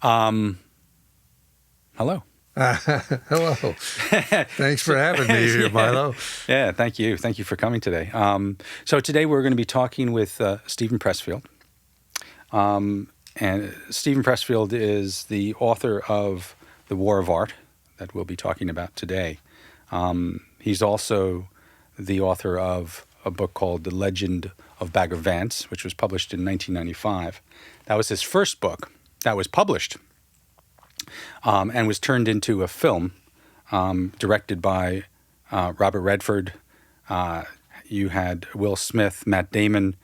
Hello. Hello. Thanks for having me here, Milo. Yeah, thank you. Thank you for coming today. So today we're going to be talking with Steven Pressfield. And Steven Pressfield is the author of The War of Art that we'll be talking about today. He's also the author of a book called The Legend of Bagger Vance, which was published in 1995. That was his first book that was published and was turned into a film directed by Robert Redford. You had Will Smith, Matt Damon,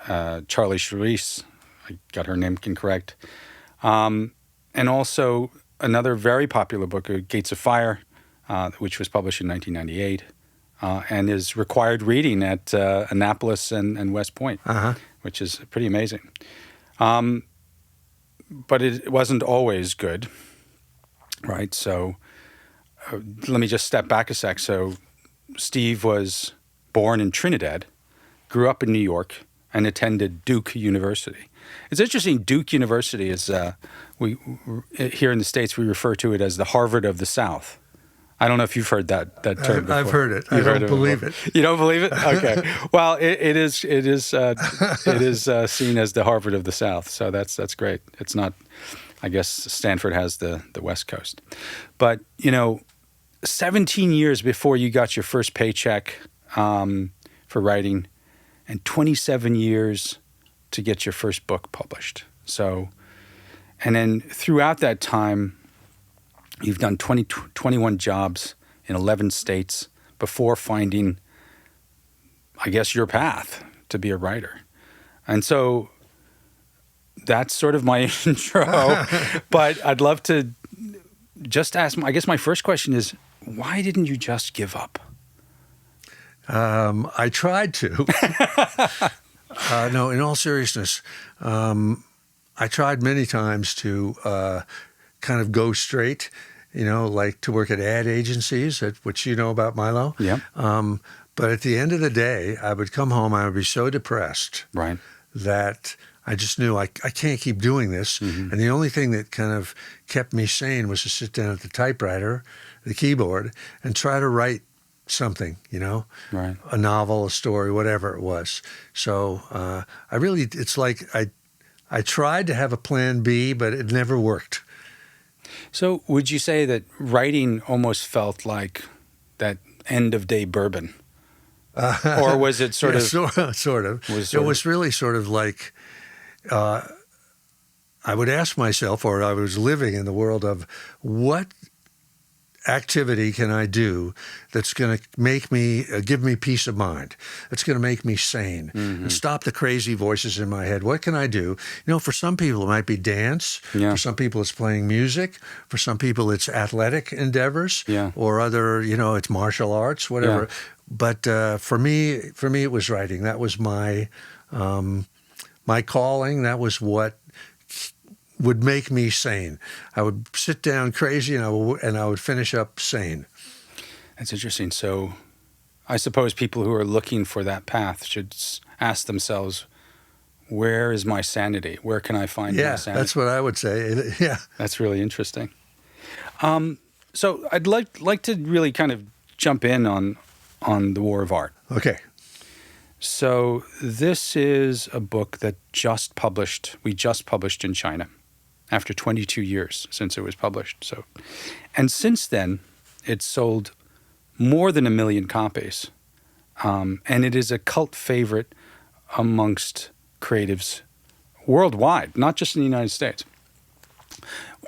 Charlie Charisse, I got her name incorrect, and also another very popular book, Gates of Fire, which was published in 1998 and is required reading at Annapolis and West Point, which is pretty amazing. But it wasn't always good, right? So let me just step back a sec. So Steve was born in Trinidad, grew up in New York, and attended Duke University. It's interesting, Duke University is, we here in the States, we refer to it as the Harvard of the South. I don't know if you've heard that term before. I've heard it. I don't believe it. You don't believe it? Okay. Well, it is seen as the Harvard of the South. So that's great. It's not. I guess Stanford has the West Coast, but 17 years before you got your first paycheck for writing, and 27 years to get your first book published. So, and then throughout that time, you've done 21 jobs in 11 states before finding, I guess, your path to be a writer. And so that's sort of my intro. But I'd love to just ask, I guess my first question is, why didn't you just give up? I tried to. No, in all seriousness, I tried many times to kind of go straight, like to work at ad agencies, which you know about, Milo. Yeah. But at the end of the day, I would come home, I would be so depressed that I just knew I can't keep doing this. Mm-hmm. And the only thing that kind of kept me sane was to sit down at the typewriter, the keyboard, and try to write something, a novel, a story, whatever it was. So it's like I tried to have a plan B, but it never worked. So would you say that writing almost felt like that end of day bourbon? Or was it sort of? Sort of. It was really sort of like I would ask myself, or I was living in the world of what activity can I do that's going to make me, give me peace of mind, that's going to make me sane, and stop the crazy voices in my head. What can I do? For some people it might be dance. Yeah. For some people it's playing music. For some people it's athletic endeavors. Yeah. Or other, it's martial arts, whatever. Yeah. But for me it was writing. That was my my calling. That was what would make me sane. I would sit down crazy and I would finish up sane. That's interesting. So I suppose people who are looking for that path should ask themselves, where is my sanity? Where can I find my sanity? Yeah, that's what I would say. Yeah. That's really interesting. So I'd like to really kind of jump in on The War of Art. Okay. So this is a book that we just published in China after 22 years since it was published. And since then, it's sold more than 1 million copies. And it is a cult favorite amongst creatives worldwide, not just in the United States.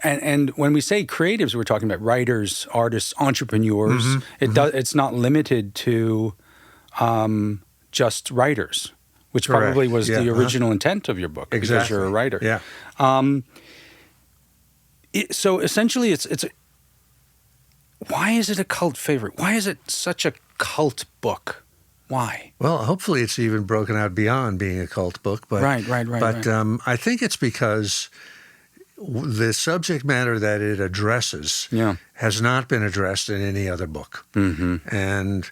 And when we say creatives, we're talking about writers, artists, entrepreneurs. It's not limited to just writers, which Correct. Probably was the original intent of your book, exactly. Because you're a writer. Yeah. So essentially, why is it a cult favorite? Why is it such a cult book? Why? Well, hopefully it's even broken out beyond being a cult book. But, Right. But I think it's because the subject matter that it addresses has not been addressed in any other book. Mm-hmm. And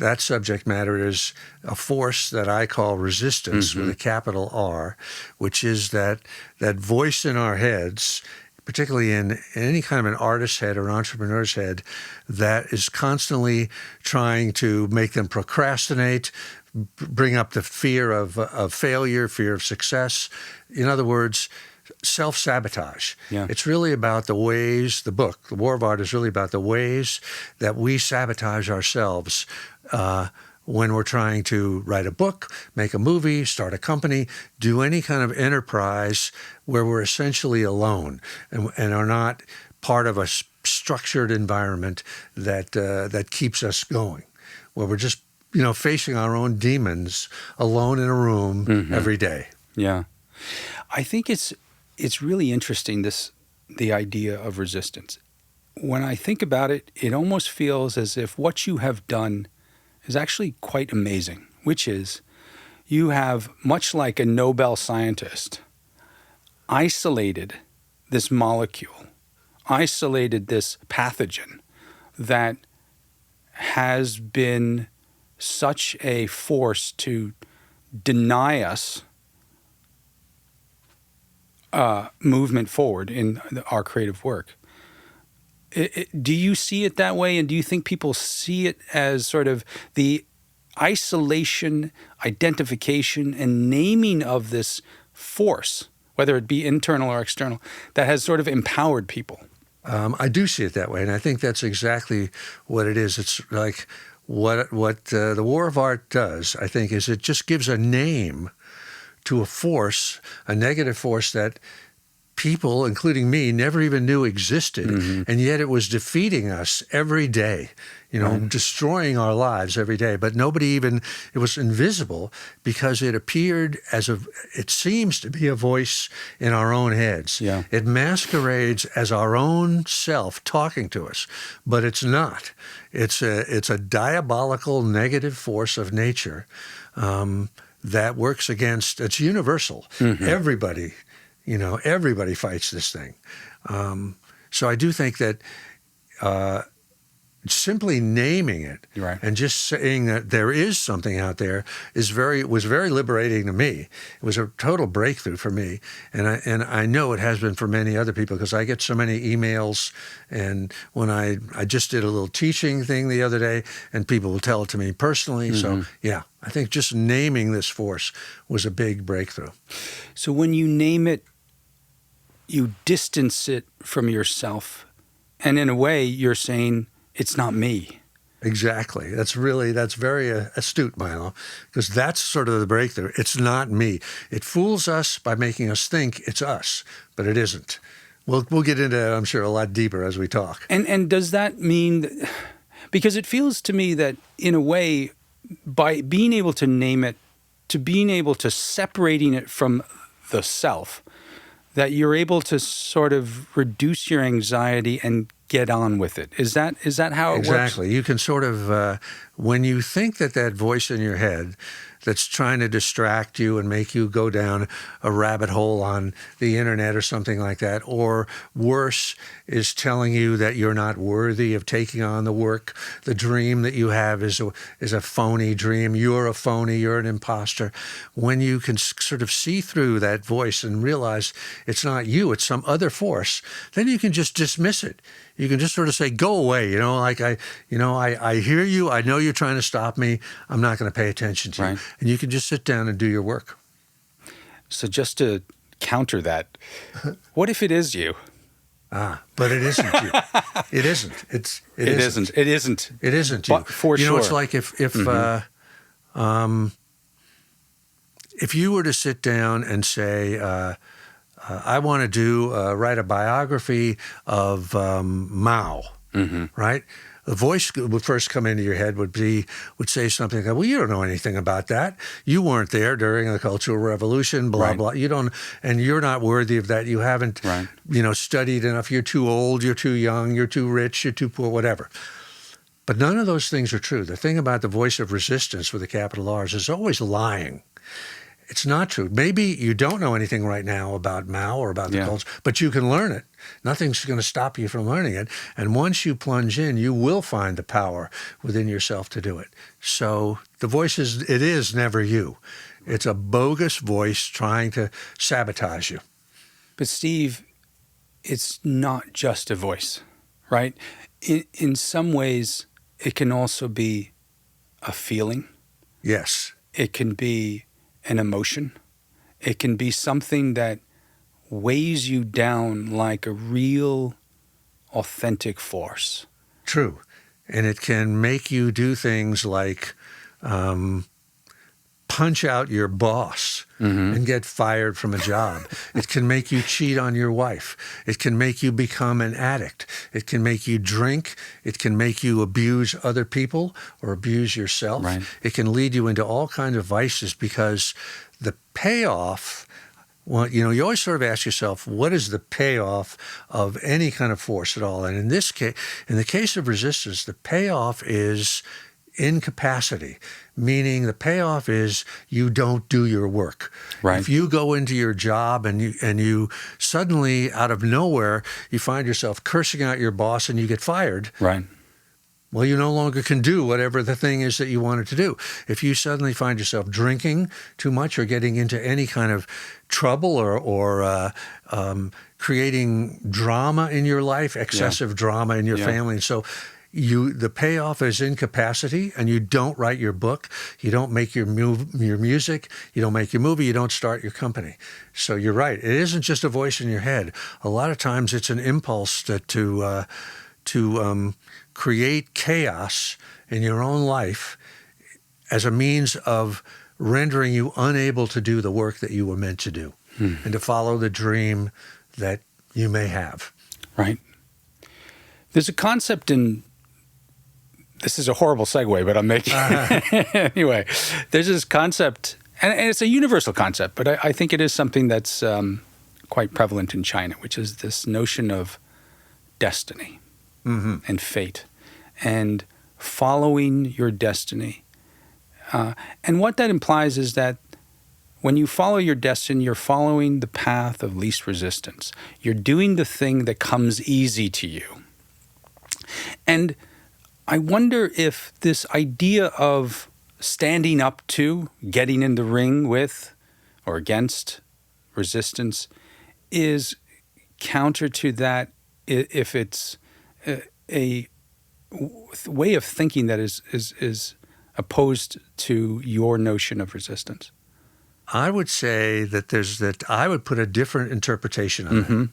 that subject matter is a force that I call resistance with a capital R, which is that voice in our heads, particularly in any kind of an artist's head or an entrepreneur's head, that is constantly trying to make them procrastinate, bring up the fear of failure, fear of success. In other words, self-sabotage. Yeah. It's really about the ways, the book, The War of Art, is really about the ways that we sabotage ourselves when we're trying to write a book, make a movie, start a company, do any kind of enterprise where we're essentially alone and are not part of a structured environment that keeps us going, where we're just facing our own demons alone in a room every day. Yeah. I think it's really interesting, the idea of resistance. When I think about it, it almost feels as if what you have done is actually quite amazing, which is you have, much like a Nobel scientist, isolated this molecule, isolated this pathogen that has been such a force to deny us movement forward in our creative work. Do you see it that way? And do you think people see it as sort of the isolation, identification, and naming of this force, whether it be internal or external, that has sort of empowered people? I do see it that way, and I think that's exactly what it is. It's like what the War of Art does, I think, is it just gives a name to a force, a negative force that people, including me, never even knew existed, and yet it was defeating us every day, destroying our lives every day. But it was invisible because it appeared it seems to be a voice in our own heads. Yeah. It masquerades as our own self talking to us, but it's not. It's a diabolical negative force of nature that works against, it's universal. Everybody fights this thing. So I do think that simply naming it and just saying that there is something out there was very liberating to me. It was a total breakthrough for me, and I know it has been for many other people, because I get so many emails, and when I just did a little teaching thing the other day, and people will tell it to me personally. So yeah, I think just naming this force was a big breakthrough. So when you name it, you distance it from yourself, and in a way you're saying, it's not me. Exactly. That's very astute, Milo, because that's sort of the breakthrough. It's not me. It fools us by making us think it's us, but it isn't. We'll get into that, I'm sure, a lot deeper as we talk. And does that mean, because it feels to me that in a way, by being able to name it, to being able to separating it from the self, that you're able to sort of reduce your anxiety and get on with it. Is that how it works? Exactly. You can sort of, when you think that voice in your head that's trying to distract you and make you go down a rabbit hole on the internet or something like that, or worse, is telling you that you're not worthy of taking on the work, the dream that you have is a phony dream, you're a phony, you're an imposter. When you can sort of see through that voice and realize it's not you, it's some other force, then you can just dismiss it. You can just sort of say, go away, I hear you, I know you're trying to stop me, I'm not going to pay attention to you. And you can just sit down and do your work. So just to counter that, what if it is you? But it isn't you. It isn't. It isn't. It isn't. It isn't you. But for sure. It's like if you were to sit down and say, I want to write a biography of Mao, right? The voice would first come into your head would say something like, well, you don't know anything about that. You weren't there during the Cultural Revolution, blah, blah. You don't, and you're not worthy of that. You haven't, studied enough. You're too old, you're too young, you're too rich, you're too poor, whatever. But none of those things are true. The thing about the voice of resistance with a capital R is it's always lying. It's not true. Maybe you don't know anything right now about Mao or about the culture, but you can learn it. Nothing's going to stop you from learning it. And once you plunge in, you will find the power within yourself to do it. So the voice it is never you. It's a bogus voice trying to sabotage you. But Steve, it's not just a voice, right? In some ways, it can also be a feeling. Yes. It can be an emotion. It can be something that weighs you down like a real, authentic force. True. And it can make you do things like punch out your boss and get fired from a job. It can make you cheat on your wife. It can make you become an addict. It can make you drink. It can make you abuse other people or abuse yourself. Right. It can lead you into all kinds of vices because the payoff, well, you always sort of ask yourself, what is the payoff of any kind of force at all? And in this case, in the case of resistance, the payoff is incapacity, meaning the payoff is you don't do your work. Right. If you go into your job and you suddenly, out of nowhere, you find yourself cursing out your boss and you get fired. Right. Well, you no longer can do whatever the thing is that you wanted to do. If you suddenly find yourself drinking too much or getting into any kind of trouble or creating drama in your life, excessive drama in your family, and so the payoff is incapacity, and you don't write your book, you don't make your music, you don't make your movie, you don't start your company. So you're right. It isn't just a voice in your head. A lot of times it's an impulse to create chaos in your own life as a means of rendering you unable to do the work that you were meant to do and to follow the dream that you may have. Right. There's a concept in this is a horrible segue, but I'm making anyway. There's this concept, and it's a universal concept, but I think it is something that's quite prevalent in China, which is this notion of destiny and fate, and following your destiny. And what that implies is that when you follow your destiny, you're following the path of least resistance. You're doing the thing that comes easy to you. And I wonder if this idea of standing up to, getting in the ring with or against resistance is counter to that, if it's a way of thinking that is opposed to your notion of resistance. I would say that I would put a different interpretation on it.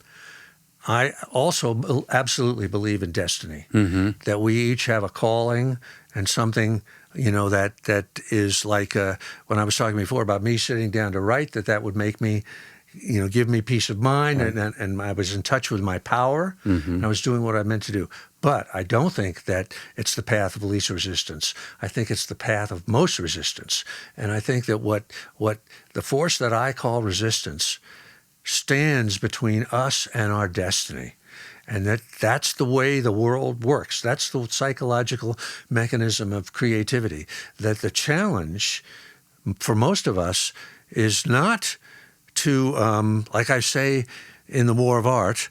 I also absolutely believe in destiny, that we each have a calling and something, that is like when I was talking before about me sitting down to write, that would make me, give me peace of mind, and I was in touch with my power, and I was doing what I meant to do. But I don't think that it's the path of least resistance. I think it's the path of most resistance. And I think that what the force that I call resistance stands between us and our destiny. And that's the way the world works. That's the psychological mechanism of creativity. That the challenge for most of us is not to, like I say in The War of Art,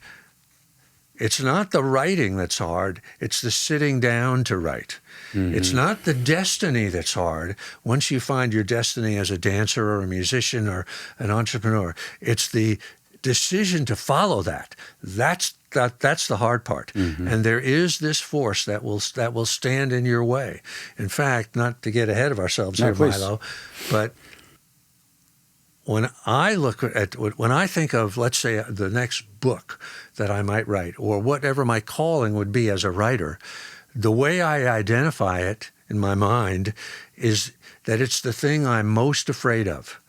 it's not the writing that's hard, it's the sitting down to write. It's not the destiny that's hard. Once you find your destiny as a dancer or a musician or an entrepreneur, it's the decision to follow that. That's the hard part. And there is this force that will stand in your way. In fact, not to get ahead of ourselves here, Milo, but when I think of, let's say, the next book that I might write, or whatever my calling would be as a writer, the way I identify it in my mind is that it's the thing I'm most afraid of,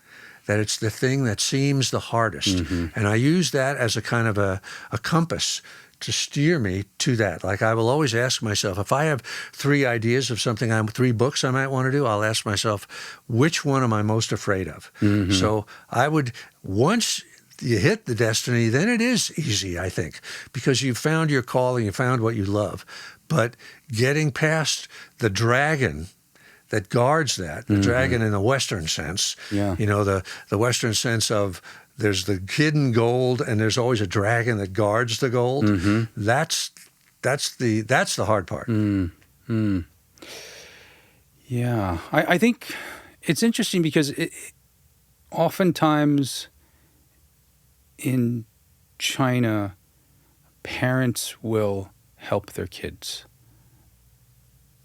that it's the thing that seems the hardest. And I use that as a kind of a compass to steer me to that. Like I will always ask myself, if I have 3 ideas of something, 3 books I might want to do, I'll ask myself, which one am I most afraid of? So once you hit the destiny, then it is easy, I think, because you've found your calling, you found what you love. But getting past the dragon that guards that. The dragon in the Western sense. Yeah. You know, the Western sense of there's the hidden gold and there's always a dragon that guards the gold. That's the hard part. Yeah. I think it's interesting because oftentimes in China, parents will help their kids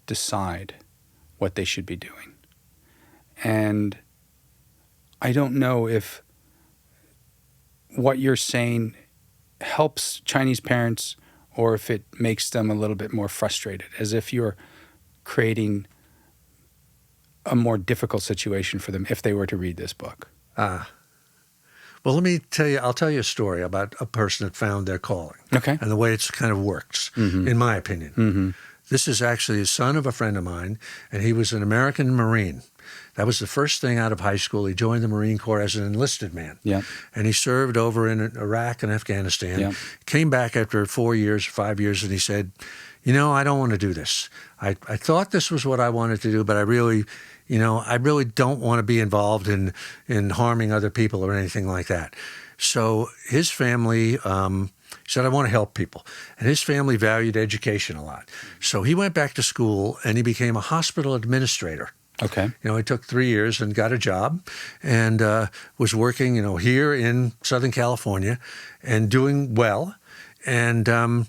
decide what they should be doing. And I don't know if what you're saying helps Chinese parents or if it makes them a little bit more frustrated, as if you're creating a more difficult situation for them if they were to read this book. Well, let me tell you, I'll tell you a story about a person that found their calling. Okay. And the way it's kind of works, in my opinion. This is actually the son of a friend of mine, and he was an American Marine. That was the first thing out of high school. He joined the Marine Corps as an enlisted man. Yeah. And he served over in Iraq and Afghanistan. Yeah. Came back after 4 years, 5 years, and he said, you know, I don't want to do this. I thought this was what I wanted to do, but I really don't want to be involved in harming other people or anything like that. So his family said, I want to help people. And his family valued education a lot. So he went back to school and he became a hospital administrator. Okay. You know, he took 3 years and got a job and was working, here in Southern California and doing well. And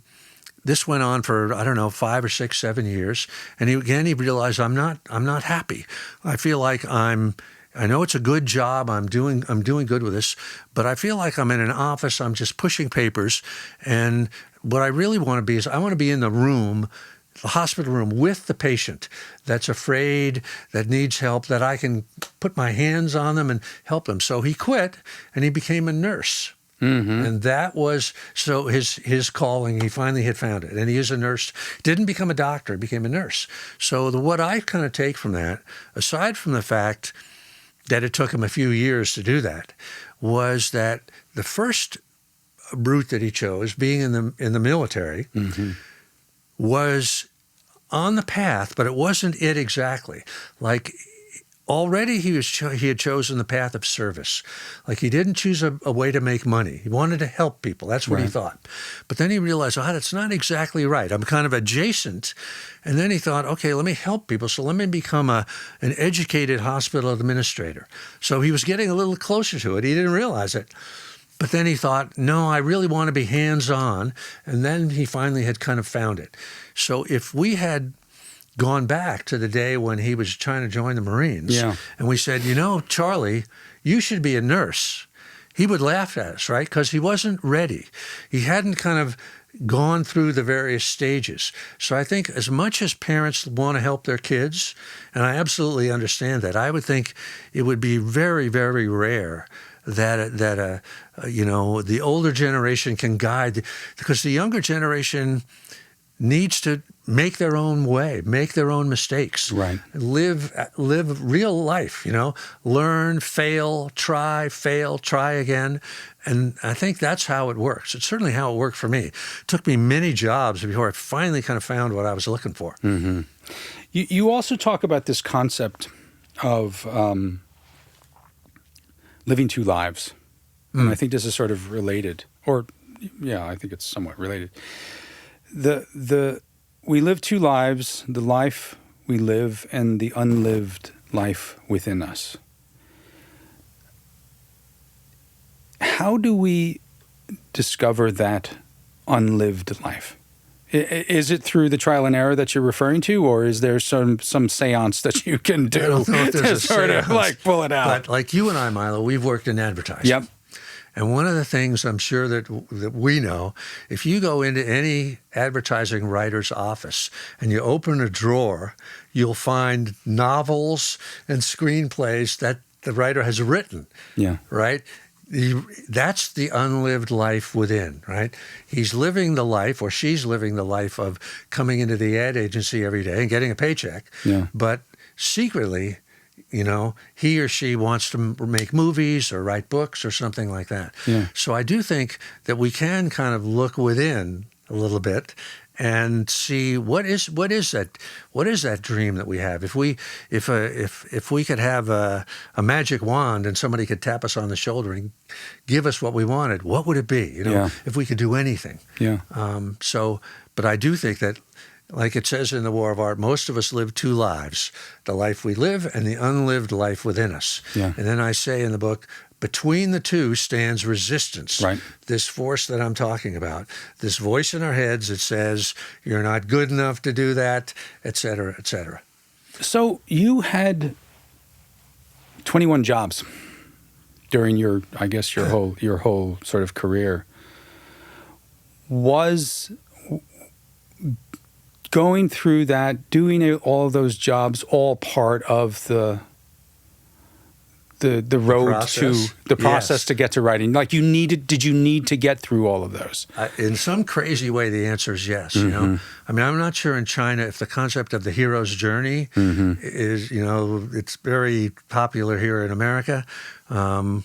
this went on for, 5 or 6, 7 years. And he realized I'm not happy. I feel like I know it's a good job. I'm doing good with this, but I feel like I'm in an office. I'm just pushing papers. And what I really want to be is I want to be in the room, the hospital room with the patient that's afraid, that needs help, that I can put my hands on them and help them. So he quit and he became a nurse. And that was his calling. He finally had found it. And he is a nurse. Didn't become a doctor, became a nurse. So what I kind of take from that, aside from the fact that it took him a few years to do that, was that the first route that he chose, being in the military, was on the path, but it wasn't it exactly. Like already he had chosen the path of service. Like he didn't choose a way to make money. He wanted to help people. That's what he thought. But then he realized, that's not exactly right. I'm kind of adjacent. And then he thought, okay, let me help people. So let me become an educated hospital administrator. So he was getting a little closer to it. He didn't realize it. But then he thought, no, I really want to be hands-on. And then he finally had kind of found it. So if we had gone back to the day when he was trying to join the Marines, and we said, Charlie, you should be a nurse, he would laugh at us, right? Because he wasn't ready. He hadn't kind of gone through the various stages. So I think as much as parents want to help their kids, and I absolutely understand that, I would think it would be very, very rare that the older generation can guide, because the younger generation needs to make their own way, make their own mistakes, live real life, learn, fail, try again. And I think that's how it works. It's certainly how it worked for me. It took me many jobs before I finally kind of found what I was looking for. You also talk about this concept of living two lives. And I think this is sort of related, I think it's somewhat related. We live two lives, the life we live and the unlived life within us. How do we discover that unlived life? Is it through the trial and error that you're referring to, or is there some seance that you can do I don't know if there's to sort of like pull it out? But like you and I, Milo, we've worked in advertising. Yep. And one of the things I'm sure that we know, if you go into any advertising writer's office and you open a drawer, you'll find novels and screenplays that the writer has written. Yeah. Right? That's the unlived life within, right? He's living the life, or she's living the life of coming into the ad agency every day and getting a paycheck. Yeah. But secretly, he or she wants to make movies or write books or something like that. Yeah. So I do think that we can kind of look within a little bit and see what is that dream that we have. If we could have a magic wand and somebody could tap us on the shoulder and give us what we wanted, what would it be? If we could do anything. Yeah. But I do think that, like it says in The War of Art, most of us live two lives: the life we live and the unlived life within us. Yeah. And then I say in the book, between the two stands resistance, right. This force that I'm talking about, this voice in our heads that says, you're not good enough to do that, et cetera, et cetera. So you had 21 jobs during your whole sort of career. Was going through that, doing all of those jobs, all part of the road to the process to get to writing? Like did you need to get through all of those? In some crazy way, the answer is yes. Mm-hmm. I mean, I'm not sure in China if the concept of the hero's journey is, it's very popular here in America. Did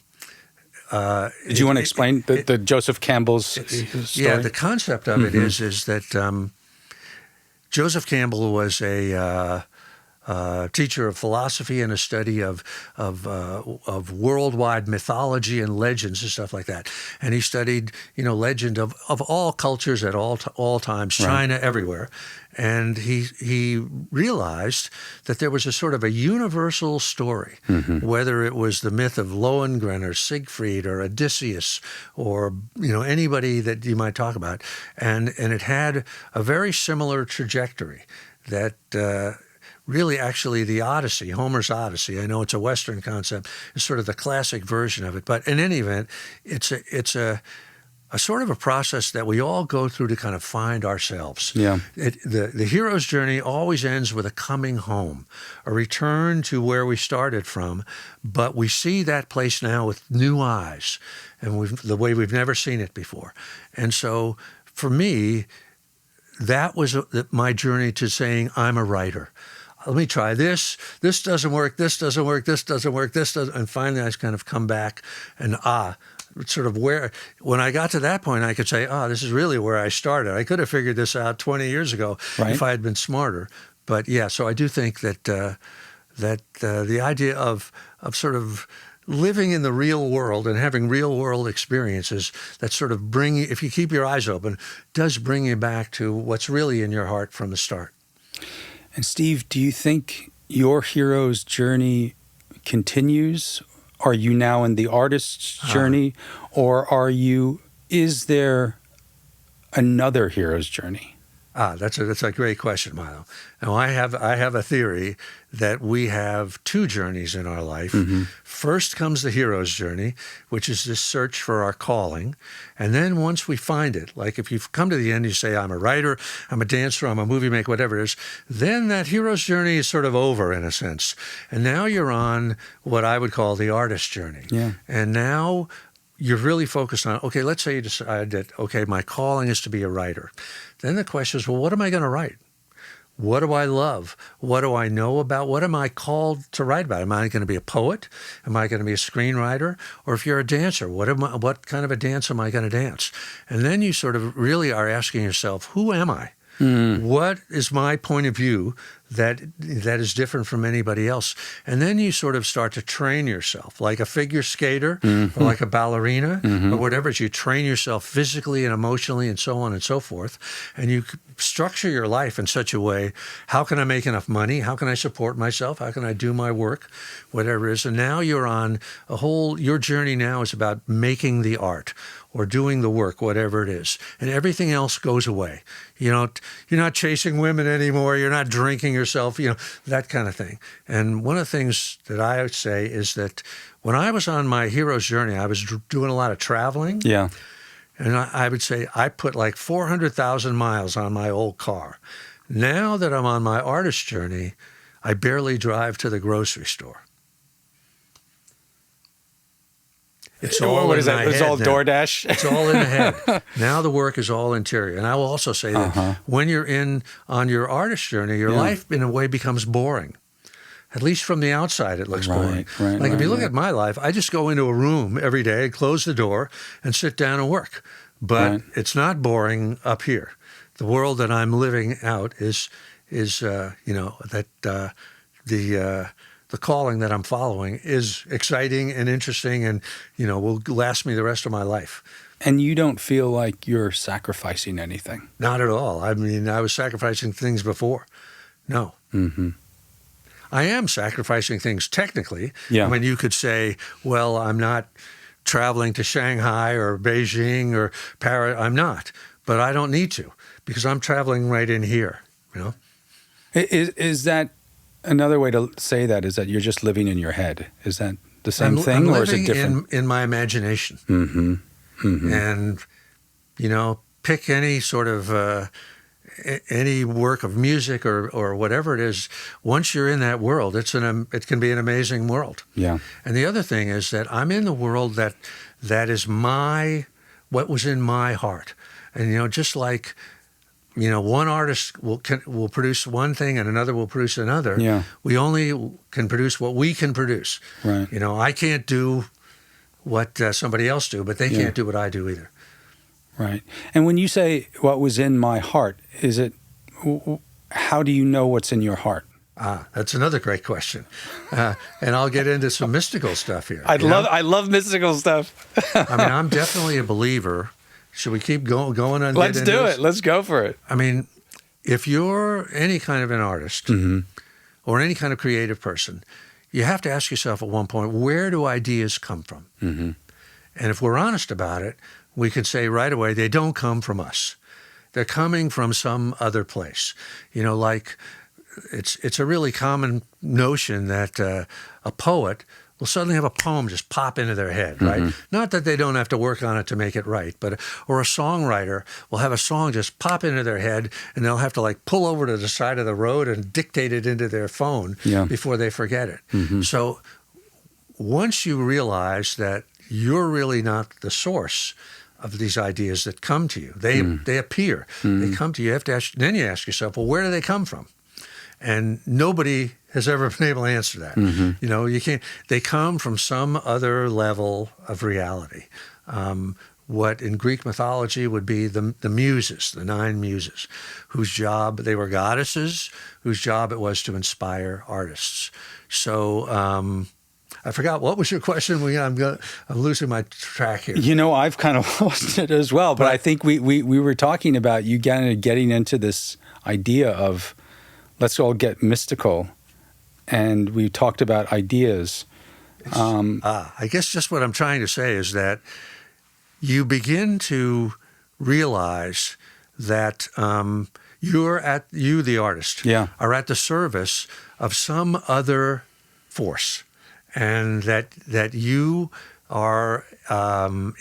you want to explain the Joseph Campbell's story? Yeah, the concept of it is that Joseph Campbell was a teacher of philosophy and a study of worldwide mythology and legends and stuff like that. And he studied, legend of all cultures at all times, China, everywhere. And he realized that there was a sort of a universal story, whether it was the myth of Lohengrin or Siegfried or Odysseus or anybody that you might talk about, and it had a very similar trajectory that. Really, actually, the Odyssey, Homer's Odyssey, I know it's a Western concept, is sort of the classic version of it. But in any event, it's a sort of a process that we all go through to kind of find ourselves. Yeah. The hero's journey always ends with a coming home, a return to where we started from, but we see that place now with new eyes and the way we've never seen it before. And so, for me, that was my journey to saying, I'm a writer. Let me try this. This doesn't work. This doesn't work. This doesn't work. This doesn't. And finally, I just kind of come back and sort of when I got to that point, I could say, this is really where I started. I could have figured this out 20 years ago if I had been smarter. But yeah, so I do think that the idea of sort of living in the real world and having real world experiences that sort of if you keep your eyes open, does bring you back to what's really in your heart from the start. And Steve, do you think your hero's journey continues? Are you now in the artist's journey, or is there another hero's journey? That's a great question, Milo. Now, I have a theory that we have two journeys in our life. First comes the hero's journey, which is this search for our calling. And then once we find it, like if you've come to the end, you say, I'm a writer, I'm a dancer, I'm a movie maker, whatever it is, then that hero's journey is sort of over in a sense. And now you're on what I would call the artist's journey. Yeah. And now you're really focused on, okay, let's say you decide that, okay, my calling is to be a writer. Then the question is, well, what am I going to write? What do I love? What do I know about? What am I called to write about? Am I going to be a poet? Am I going to be a screenwriter? Or if you're a dancer, what kind of a dance am I going to dance? And then you sort of really are asking yourself, who am I? What is my point of view that is different from anybody else? And then you sort of start to train yourself, like a figure skater or like a ballerina or whatever. You train yourself physically and emotionally and so on and so forth. And you structure your life in such a way, how can I make enough money? How can I support myself? How can I do my work? Whatever it is. And now you're on your journey now is about making the art or doing the work, whatever it is. And everything else goes away. You're not chasing women anymore. You're not drinking yourself, that kind of thing. And one of the things that I would say is that when I was on my hero's journey, I was doing a lot of traveling. Yeah. And I would say I put like 400,000 miles on my old car. Now that I'm on my artist journey, I barely drive to the grocery store. It's all what is that? It's all now. DoorDash? It's all in the head. Now the work is all interior. And I will also say that when you're on your artist journey, your life in a way becomes boring. At least from the outside, it looks boring. If you look at my life, I just go into a room every day, close the door, and sit down and work. but it's not boring up here. The world that I'm living out is the calling that I'm following is exciting and interesting, and will last me the rest of my life. And you don't feel like you're sacrificing anything? Not at all. I mean, I was sacrificing things before. No. Mm-hmm. I am sacrificing things technically. Yeah. I mean, you could say, well, I'm not traveling to Shanghai or Beijing or Paris. I'm not. But I don't need to, because I'm traveling right in here, Is that another way to say that, is that you're just living in your head? Is that the same thing, I'm or is it living different? in my imagination. Mm-hmm. Mm-hmm. And, pick any sort of any work of music or whatever it is. Once you're in that world, it can be an amazing world. Yeah. And the other thing is that I'm in the world that is what was in my heart. And, just like, one artist will produce one thing and another will produce another. Yeah. We only can produce what we can produce. Right. I can't do what somebody else do, but they can't do what I do either. Right. And when you say what was in my heart, how do you know what's in your heart? That's another great question. And I'll get into some mystical stuff here. I love mystical stuff. I mean, I'm definitely a believer. Should we keep going on? Let's do it. Let's go for it. I mean, if you're any kind of an artist or any kind of creative person, you have to ask yourself at one point, where do ideas come from? Mm-hmm. And if we're honest about it, we could say right away, they don't come from us. They're coming from some other place. Like it's a really common notion that a poet will suddenly have a poem just pop into their head, right? Mm-hmm. Not that they don't have to work on it to make it right, or a songwriter will have a song just pop into their head, and they'll have to pull over to the side of the road and dictate it into their phone before they forget it. Mm-hmm. So once you realize that you're really not the source of these ideas that come to you, they appear, they come to you. You have to then you ask yourself, well, where do they come from? And nobody has ever been able to answer that. Mm-hmm. You can't. They come from some other level of reality. What in Greek mythology would be the muses, the 9 muses, whose job, they were goddesses, whose job it was to inspire artists. So I forgot, what was your question? I'm losing my track here. I've kind of lost it as well, but I think we were talking about you getting into this idea of, let's all get mystical, and we talked about ideas. I guess just what I'm trying to say is that you begin to realize that you, the artist, are at the service of some other force, and that you are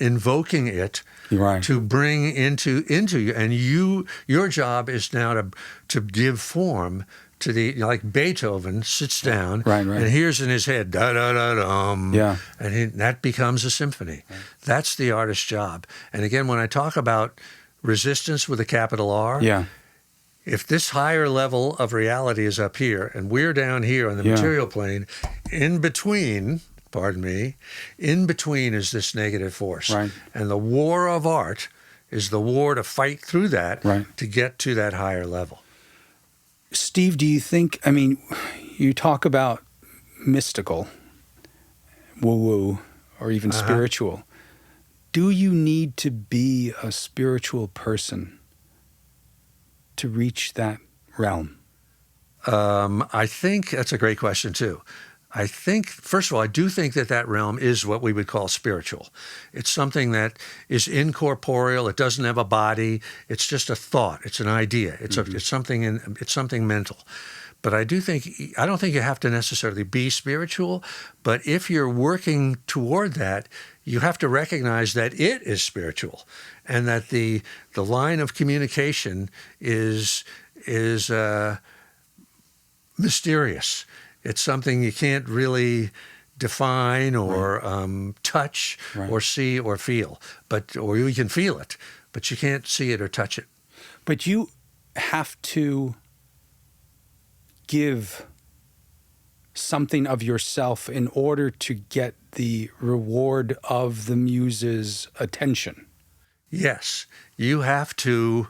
invoking it to bring into you, and your job is now to give form to the, like Beethoven sits down and hears in his head da da da dum, and that becomes a symphony. Right. That's the artist's job. And again, when I talk about resistance with a capital R, if this higher level of reality is up here and we're down here on the material plane, in between is this negative force. Right. And the war of art is the war to fight through that to get to that higher level. Steve, do you think, you talk about mystical, woo-woo, or even spiritual. Do you need to be a spiritual person to reach that realm? I think that's a great question, too. I think, first of all, I do think that realm is what we would call spiritual. It's something that is incorporeal. It doesn't have a body. It's just a thought. It's an idea. It's something mental. But I don't think you have to necessarily be spiritual. But if you're working toward that, you have to recognize that it is spiritual, and that the line of communication is mysterious. It's something you can't really define or touch or see or feel, or you can feel it, but you can't see it or touch it. But you have to give something of yourself in order to get the reward of the muse's attention. Yes, you have to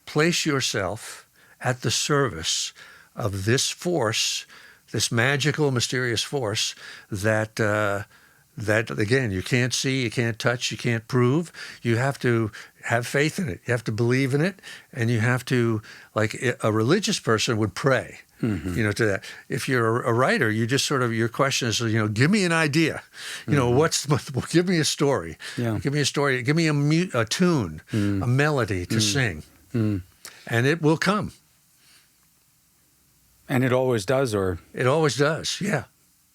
place yourself at the service of this force, this magical, mysterious force that again, you can't see, you can't touch, you can't prove. You have to have faith in it. You have to believe in it, and you have to, like a religious person would pray. To that. If you're a writer, you just sort of, your question is, give me an idea. Give me a story. Yeah. Give me a story. Give me a tune, a melody to sing, and it will come. And it always does, or? It always does, yeah.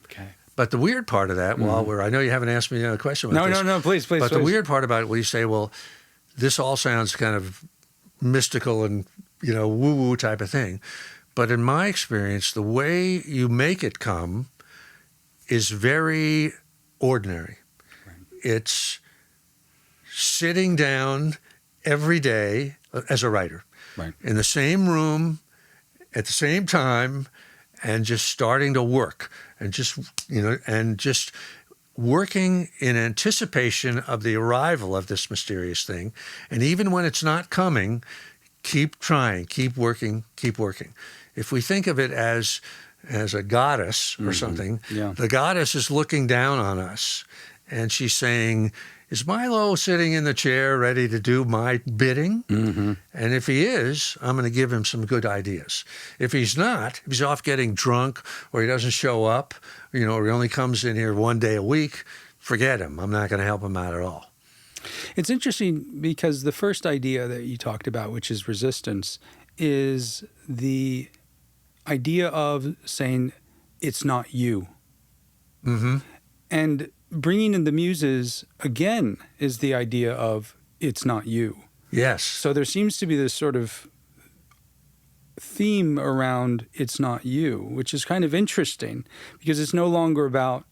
Okay. But the weird part of that, I know you haven't asked me a question about this. No, please. But the weird part about it, when you say, well, this all sounds kind of mystical and, woo-woo type of thing. But in my experience, the way you make it come is very ordinary. Right. It's sitting down every day as a writer, right, in the same room at the same time, and just starting to work, and just working in anticipation of the arrival of this mysterious thing. And even when it's not coming, keep trying, keep working, keep working. If we think of it as a goddess or something, the goddess is looking down on us, and she's saying, is Milo sitting in the chair ready to do my bidding? And if he is, I'm going to give him some good ideas. If he's not, if he's off getting drunk, or he doesn't show up, or he only comes in here one day a week, forget him. I'm not going to help him out at all. It's interesting because the first idea that you talked about, which is resistance, is the idea of saying it's not you. And bringing in the muses, again, is the idea of it's not you. Yes. So there seems to be this sort of theme around it's not you, which is kind of interesting because it's no longer about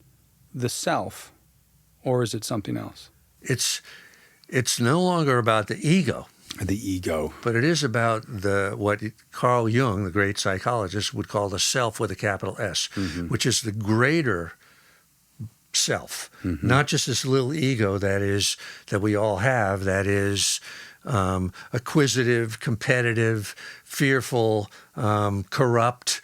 the self, or is it something else? It's no longer about the ego. The ego. But it is about what Carl Jung, the great psychologist, would call the self with a capital S, which is the greater self, not just this little ego that we all have, that is acquisitive, competitive, fearful, corrupt,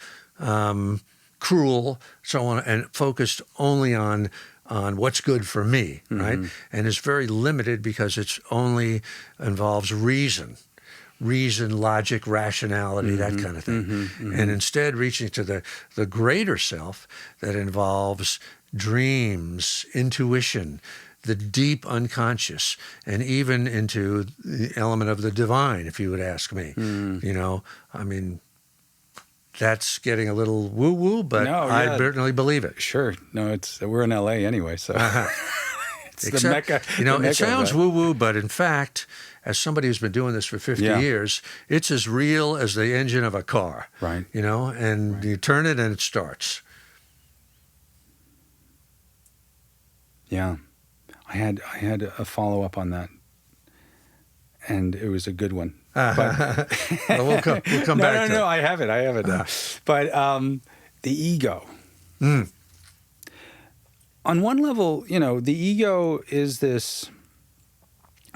cruel, so on, and focused only on what's good for me, right? And it's very limited because it's only involves reason, logic, rationality, that kind of thing. And instead reaching to the greater self that involves dreams, intuition, the deep unconscious, and even into the element of the divine, if you would ask me. That's getting a little woo-woo, but I certainly believe it. Sure. No, we're in L.A. anyway, so it's the Mecca. It sounds woo-woo, but in fact, as somebody who's been doing this for 50 years, it's as real as the engine of a car. Right. And you turn it and it starts. Yeah. I had a follow-up on that, and it was a good one. But we'll come back to it. No, I have it. But the ego. On one level, the ego is this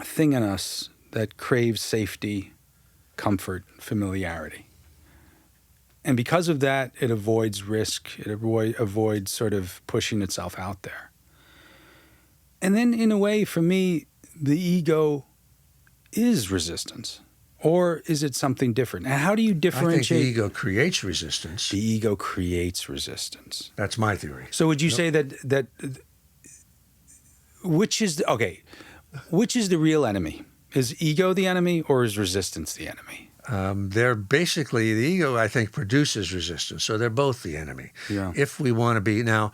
thing in us that craves safety, comfort, familiarity. And because of that, it avoids risk. It avoids sort of pushing itself out there. And then, in a way, for me, the ego is resistance. Or is it something different? And how do you differentiate? I think the ego creates resistance. The ego creates resistance. That's my theory. So would you say that which is the real enemy? Is ego the enemy, or is resistance the enemy? They're basically, the ego, I think, produces resistance. So they're both the enemy. Yeah. If we want to be, now,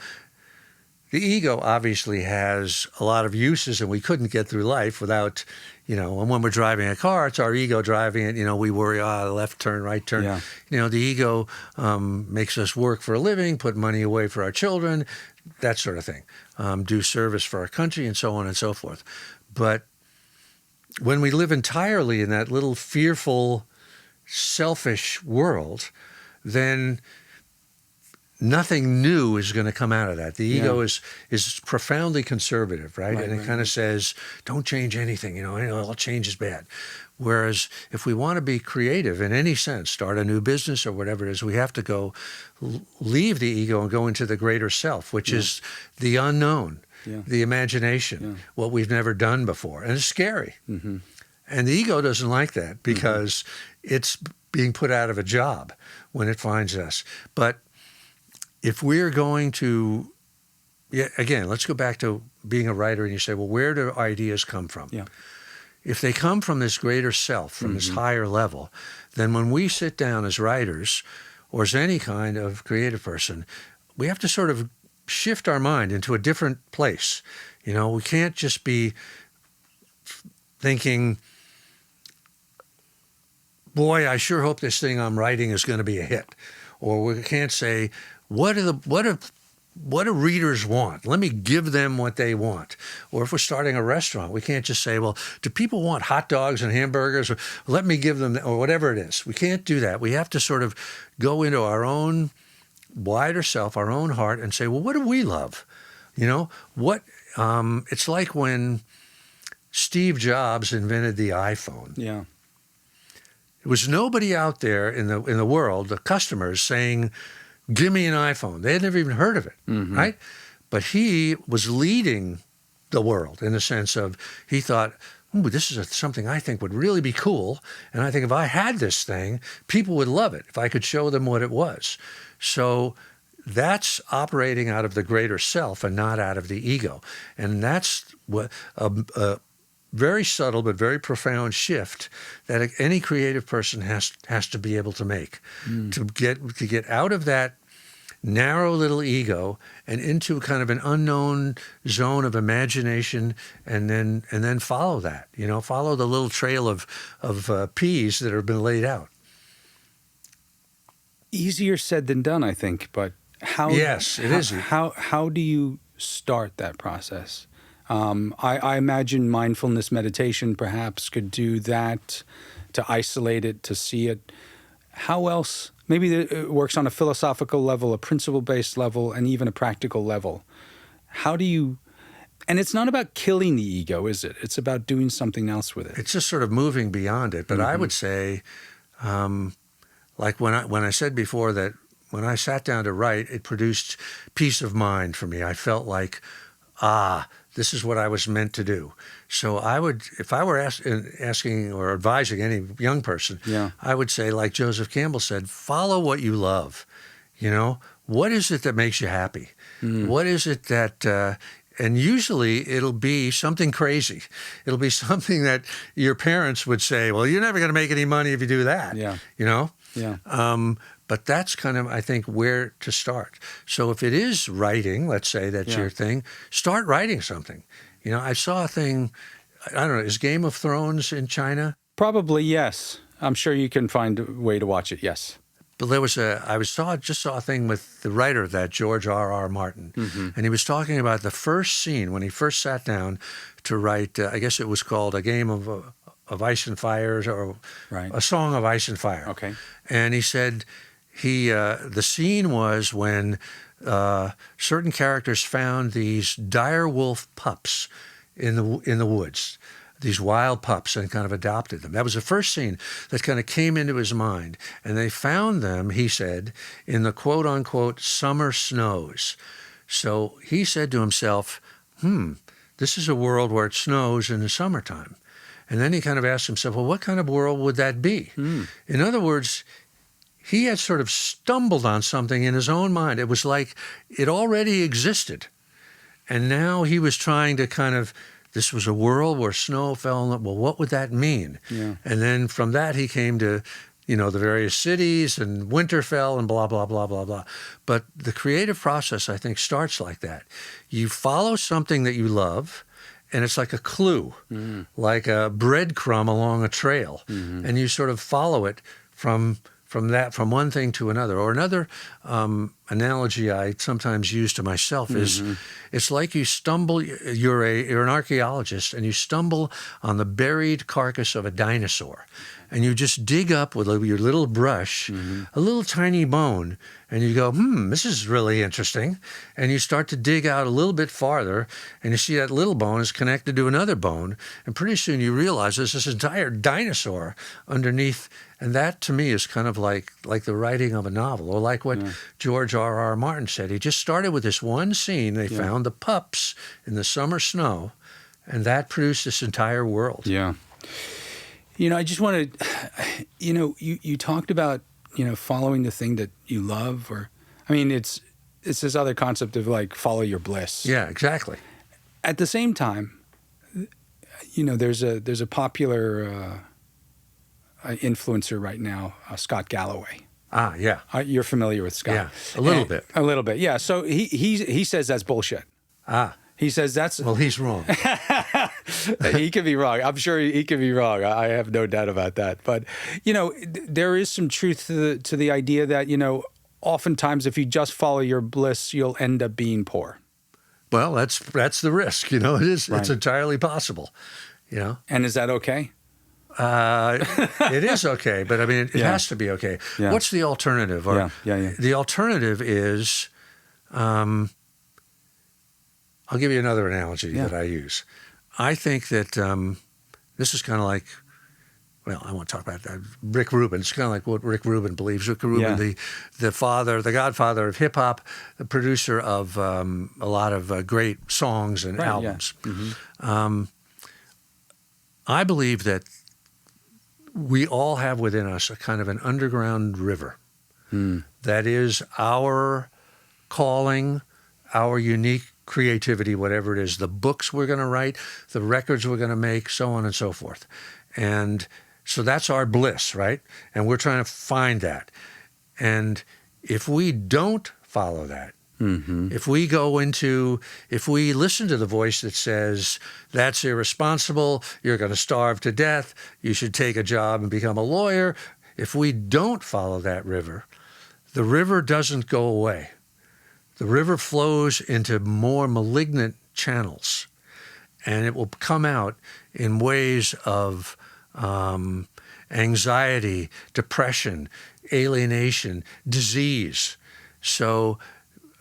the ego obviously has a lot of uses, and we couldn't get through life without, and when we're driving a car, it's our ego driving it. We worry, left turn, right turn. Yeah. The ego makes us work for a living, put money away for our children, that sort of thing, do service for our country, and so on and so forth. But when we live entirely in that little fearful, selfish world, then nothing new is going to come out of that. The ego is profoundly conservative, right? And it kind of says, don't change anything, you know, all change is bad. Whereas if we want to be creative in any sense, start a new business or whatever it is, we have to go leave the ego and go into the greater self, which is the unknown, the imagination, what we've never done before. And it's scary. Mm-hmm. And the ego doesn't like that because it's being put out of a job when it finds us. But if we're going to, again, let's go back to being a writer and you say, well, where do ideas come from? Yeah. If they come from this greater self, from this higher level, then when we sit down as writers or as any kind of creative person, we have to sort of shift our mind into a different place. You know, we can't just be thinking, boy, I sure hope this thing I'm writing is going to be a hit. Or we can't say, what do readers want? Let me give them what they want. Or if we're starting a restaurant, we can't just say, well, do people want hot dogs and hamburgers? Or let me give them, or whatever it is. We can't do that. We have to sort of go into our own wider self, our own heart, and say, well, what do we love? You know, it's like when Steve Jobs invented the iPhone. Yeah. There was nobody out there in the world, the customers, saying, give me an iPhone. They had never even heard of it, right? But he was leading the world in the sense of he thought, this is something I think would really be cool. And I think if I had this thing, people would love it if I could show them what it was. So that's operating out of the greater self and not out of the ego. And that's what a very subtle but very profound shift that any creative person has to be able to make to get out of that narrow little ego and into kind of an unknown zone of imagination, and then follow that. You know, follow the little trail of peas that have been laid out. Easier said than done, I think. But how? Yes, it is. How do you start that process? I imagine mindfulness meditation perhaps could do that, to isolate it, to see it. How else? Maybe it works on a philosophical level, a principle-based level, and even a practical level. How do you? And it's not about killing the ego, is it? It's about doing something else with it. It's just sort of moving beyond it. But I would say, like when I said before that when I sat down to write, it produced peace of mind for me. I felt like, this is what I was meant to do. So I would, if I were asking or advising any young person, I would say, like Joseph Campbell said, follow what you love. You know, what is it that makes you happy? What is it that, and usually it'll be something crazy. It'll be something that your parents would say, well, you're never going to make any money if you do that. You know? But that's kind of, I think, where to start. So if it is writing, let's say that's your thing, start writing something. You know, I saw a thing, I don't know, is Game of Thrones in China? Probably, yes. I'm sure you can find a way to watch it, yes. But there was just saw a thing with the writer of that, George R.R. Martin, and he was talking about the first scene when he first sat down to write, I guess it was called A Game of Ice and Fire, or A Song of Ice and Fire. Okay. And he said, the scene was when certain characters found these dire wolf pups in the woods, these wild pups, and kind of adopted them. That was the first scene that kind of came into his mind. And they found them, he said, in the quote-unquote summer snows. So he said to himself, this is a world where it snows in the summertime. And then he kind of asked himself, well, what kind of world would that be? In other words, he had sort of stumbled on something in his own mind. It was like it already existed. And now he was trying to kind of, this was a world where snow fell. Well, what would that mean? And then from that, he came to, you know, the various cities, and winter fell, and blah, blah, blah, blah, blah. But the creative process, I think, starts like that. You follow something that you love, and it's like a clue, like a breadcrumb along a trail. And you sort of follow it from one thing to another. Or another analogy I sometimes use to myself is, it's like you stumble. You're an archaeologist, and you stumble on the buried carcass of a dinosaur, and you just dig up with your little brush a little tiny bone, and you go, this is really interesting. And you start to dig out a little bit farther, and you see that little bone is connected to another bone, and pretty soon you realize there's this entire dinosaur underneath. And that, to me, is kind of like the writing of a novel, or like what George R.R. Martin said. He just started with this one scene. They found the pups in the summer snow, and that produced this entire world. Yeah. I just wanted, you talked about, following the thing that you love, it's this other concept of like follow your bliss. Yeah, exactly. At the same time, there's a popular influencer right now, Scott Galloway. Ah, yeah. You're familiar with Scott? Yeah, a little bit. A little bit, yeah. So he says that's bullshit. Ah. He says that's... Well, he's wrong. He could be wrong. I'm sure he could be wrong. I have no doubt about that. But, there is some truth to the idea that, oftentimes if you just follow your bliss, you'll end up being poor. Well, that's the risk. It is. Right. It's entirely possible. And is that okay? It is okay, but I mean, it has to be okay. Yeah. What's the alternative? The alternative is... I'll give you another analogy that I use. I think that this is kind of like, well, I won't talk about that. Rick Rubin. It's kind of like what Rick Rubin believes. Rick Rubin, the father, the godfather of hip hop, the producer of a lot of great songs and albums. Yeah. I believe that we all have within us a kind of an underground river that is our calling, our unique creativity, whatever it is, the books we're going to write, the records we're going to make, so on and so forth. And so that's our bliss, right? And we're trying to find that. And if we don't follow that, if we listen to the voice that says, that's irresponsible, you're going to starve to death, you should take a job and become a lawyer, if we don't follow that river, the river doesn't go away. The river flows into more malignant channels, and it will come out in ways of anxiety, depression, alienation, disease. So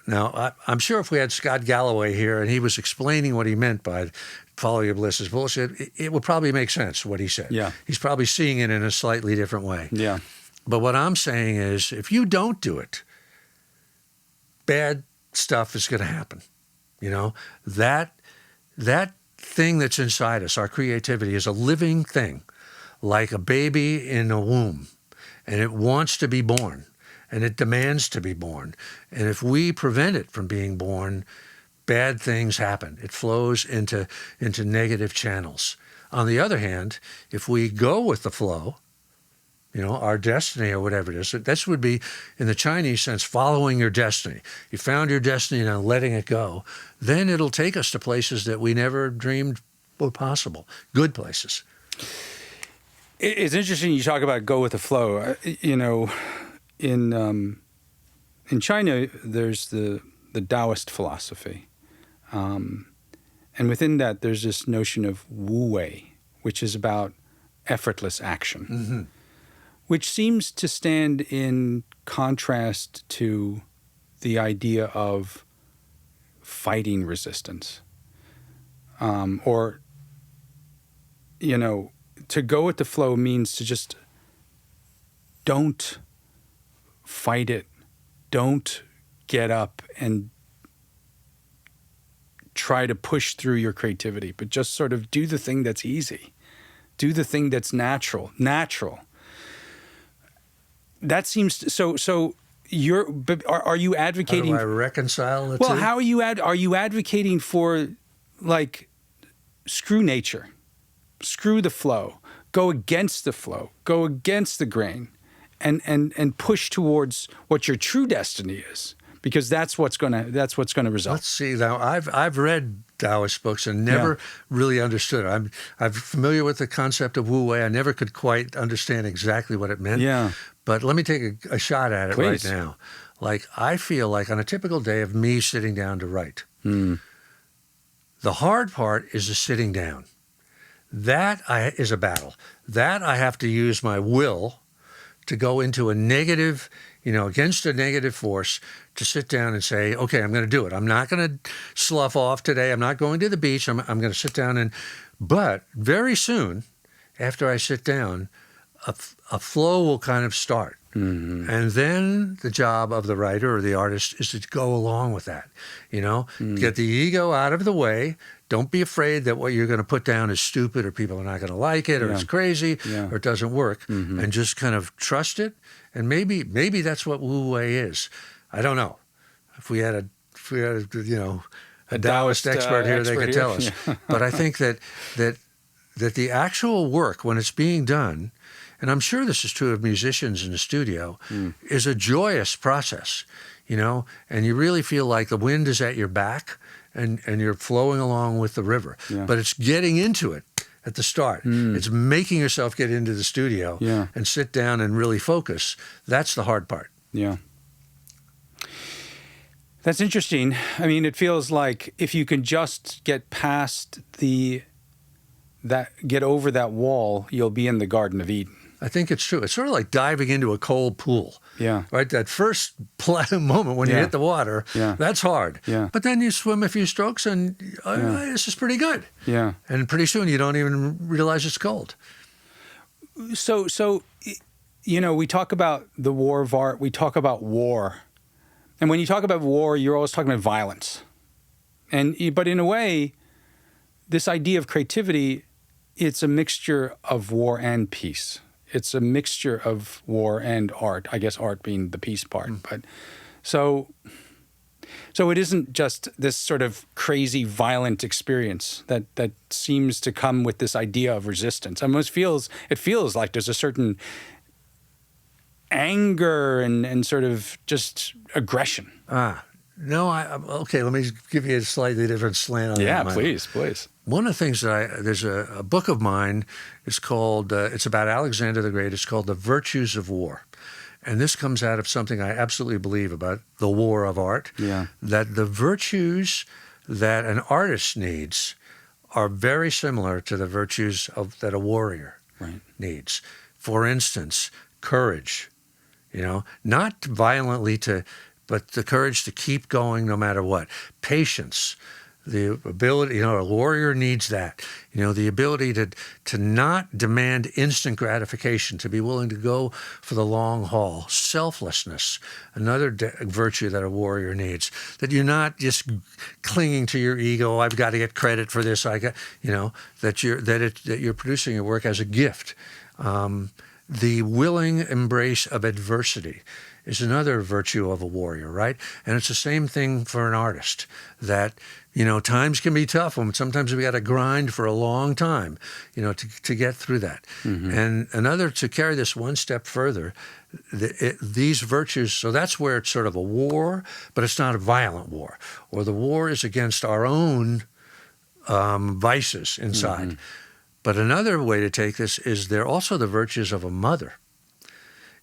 now I'm sure if we had Scott Galloway here and he was explaining what he meant by follow your bliss is bullshit, it would probably make sense what he said. Yeah. He's probably seeing it in a slightly different way. Yeah. But what I'm saying is if you don't do it, bad stuff is going to happen. That thing that's inside us, our creativity, is a living thing, like a baby in a womb, and it wants to be born, and it demands to be born. And if we prevent it from being born, bad things happen. It flows into negative channels. On the other hand, if we go with the flow, our destiny or whatever it is. This would be, in the Chinese sense, following your destiny. You found your destiny and letting it go. Then it'll take us to places that we never dreamed were possible. Good places. It's interesting you talk about go with the flow. In China, there's the Taoist philosophy. And within that, there's this notion of wu wei, which is about effortless action. Which seems to stand in contrast to the idea of fighting resistance. To go with the flow means to just don't fight it. Don't get up and try to push through your creativity, but just sort of do the thing that's easy. Do the thing that's natural. That seems so. But are you advocating? How do I reconcile the two? Well, how are you advocating for, like, screw nature, screw the flow, go against the flow, go against the grain, and push towards what your true destiny is, because that's what's gonna result. Let's see. Now, I've read Taoist books and never really understood it. I'm familiar with the concept of Wu Wei. I never could quite understand exactly what it meant. Yeah. But let me take a shot at it right now. Like I feel like on a typical day of me sitting down to write, the hard part is the sitting down. That is a battle. That I have to use my will to go into a negative, against a negative force, to sit down and say, okay, I'm going to do it. I'm not going to slough off today. I'm not going to the beach. I'm going to sit down but very soon after I sit down, a flow will kind of start. Mm-hmm. And then the job of the writer or the artist is to go along with that, get the ego out of the way. Don't be afraid that what you're going to put down is stupid or people are not going to like it or it's crazy or it doesn't work, and just kind of trust it. And maybe that's what Wu Wei is. I don't know. If we had a Taoist expert here, they could tell us. Yeah. But I think that the actual work, when it's being done, and I'm sure this is true of musicians in the studio, is a joyous process, and you really feel like the wind is at your back and you're flowing along with the river. Yeah. But it's getting into it at the start. It's making yourself get into the studio and sit down and really focus. That's the hard part. Yeah. That's interesting. I mean, it feels like if you can just get past get over that wall, you'll be in the Garden of Eden. I think it's true. It's sort of like diving into a cold pool. Yeah. Right? That first moment when you hit the water, that's hard. Yeah. But then you swim a few strokes and this is pretty good. Yeah. And pretty soon you don't even realize it's cold. So we talk about the war of art. We talk about war. And when you talk about war, you're always talking about violence. But in a way, this idea of creativity, it's a mixture of war and peace. It's a mixture of war and art. I guess art being the peace part. But so it isn't just this sort of crazy, violent experience that seems to come with this idea of resistance. It feels like there's a certain anger and sort of just aggression. No, okay, let me give you a slightly different slant on that. Yeah, please. One of the things there's a book of mine, it's called, it's about Alexander the Great, it's called The Virtues of War. And this comes out of something I absolutely believe about the war of art, that the virtues that an artist needs are very similar to the virtues that a warrior needs. For instance, courage, not violently but the courage to keep going no matter what. Patience, the ability, a warrior needs that. The ability to not demand instant gratification, to be willing to go for the long haul. Selflessness, another virtue that a warrior needs. That you're not just clinging to your ego. I've got to get credit for this. That you're producing your work as a gift. The willing embrace of adversity is another virtue of a warrior, right? And it's the same thing for an artist, that, times can be tough. Sometimes we got to grind for a long time, to get through that. And another, to carry this one step further, these virtues, so that's where it's sort of a war, but it's not a violent war. Or the war is against our own vices inside. But another way to take this is they're also the virtues of a mother.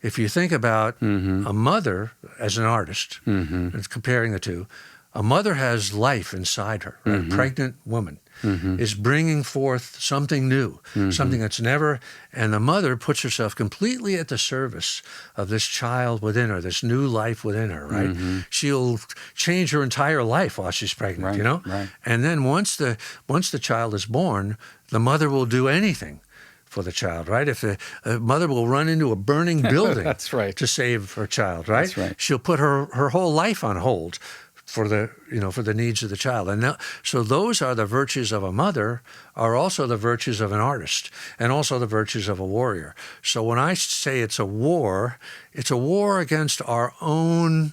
If you think about a mother as an artist, and comparing the two, a mother has life inside her. Right? A pregnant woman is bringing forth something new, something that's never, and the mother puts herself completely at the service of this child within her, this new life within her, right? She'll change her entire life while she's pregnant, Right. And then once the child is born, the mother will do anything for the child, right? If a mother will run into a burning building That's right. to save her child, right? That's right. She'll put her whole life on hold for the needs of the child. And so those are the virtues of a mother, are also the virtues of an artist, and also the virtues of a warrior. So when I say it's a war against our own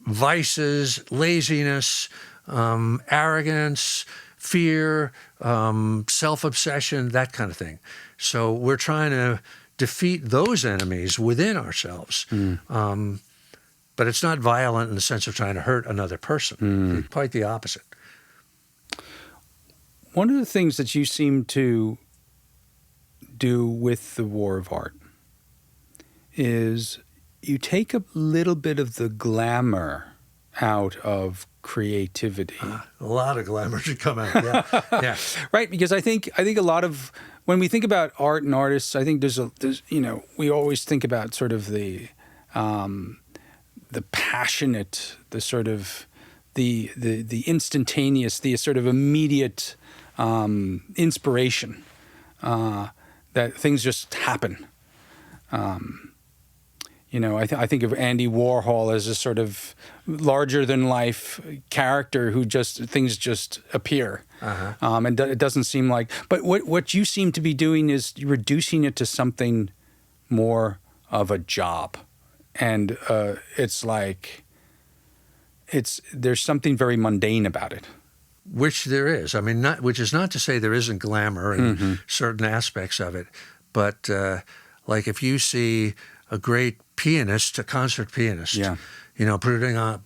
vices, laziness, arrogance, fear, self-obsession, that kind of thing. So we're trying to defeat those enemies within ourselves. But it's not violent in the sense of trying to hurt another person. Quite the opposite. One of the things that you seem to do with the war of art is you take a little bit of the glamour out of creativity. A lot of glamour should come out. Yeah, yeah. Right, because I think a lot of when we think about art and artists, I think there's we always think about sort of the passionate, the sort of the instantaneous, the sort of immediate inspiration that things just happen. I think of Andy Warhol as a sort of larger than life character who things just appear. And it doesn't seem like, but what you seem to be doing is reducing it to something more of a job. And it's like, there's something very mundane about it. Which there is. I mean, which is not to say there isn't glamour in certain aspects of it. But like if you see a great pianist, a concert pianist, putting on,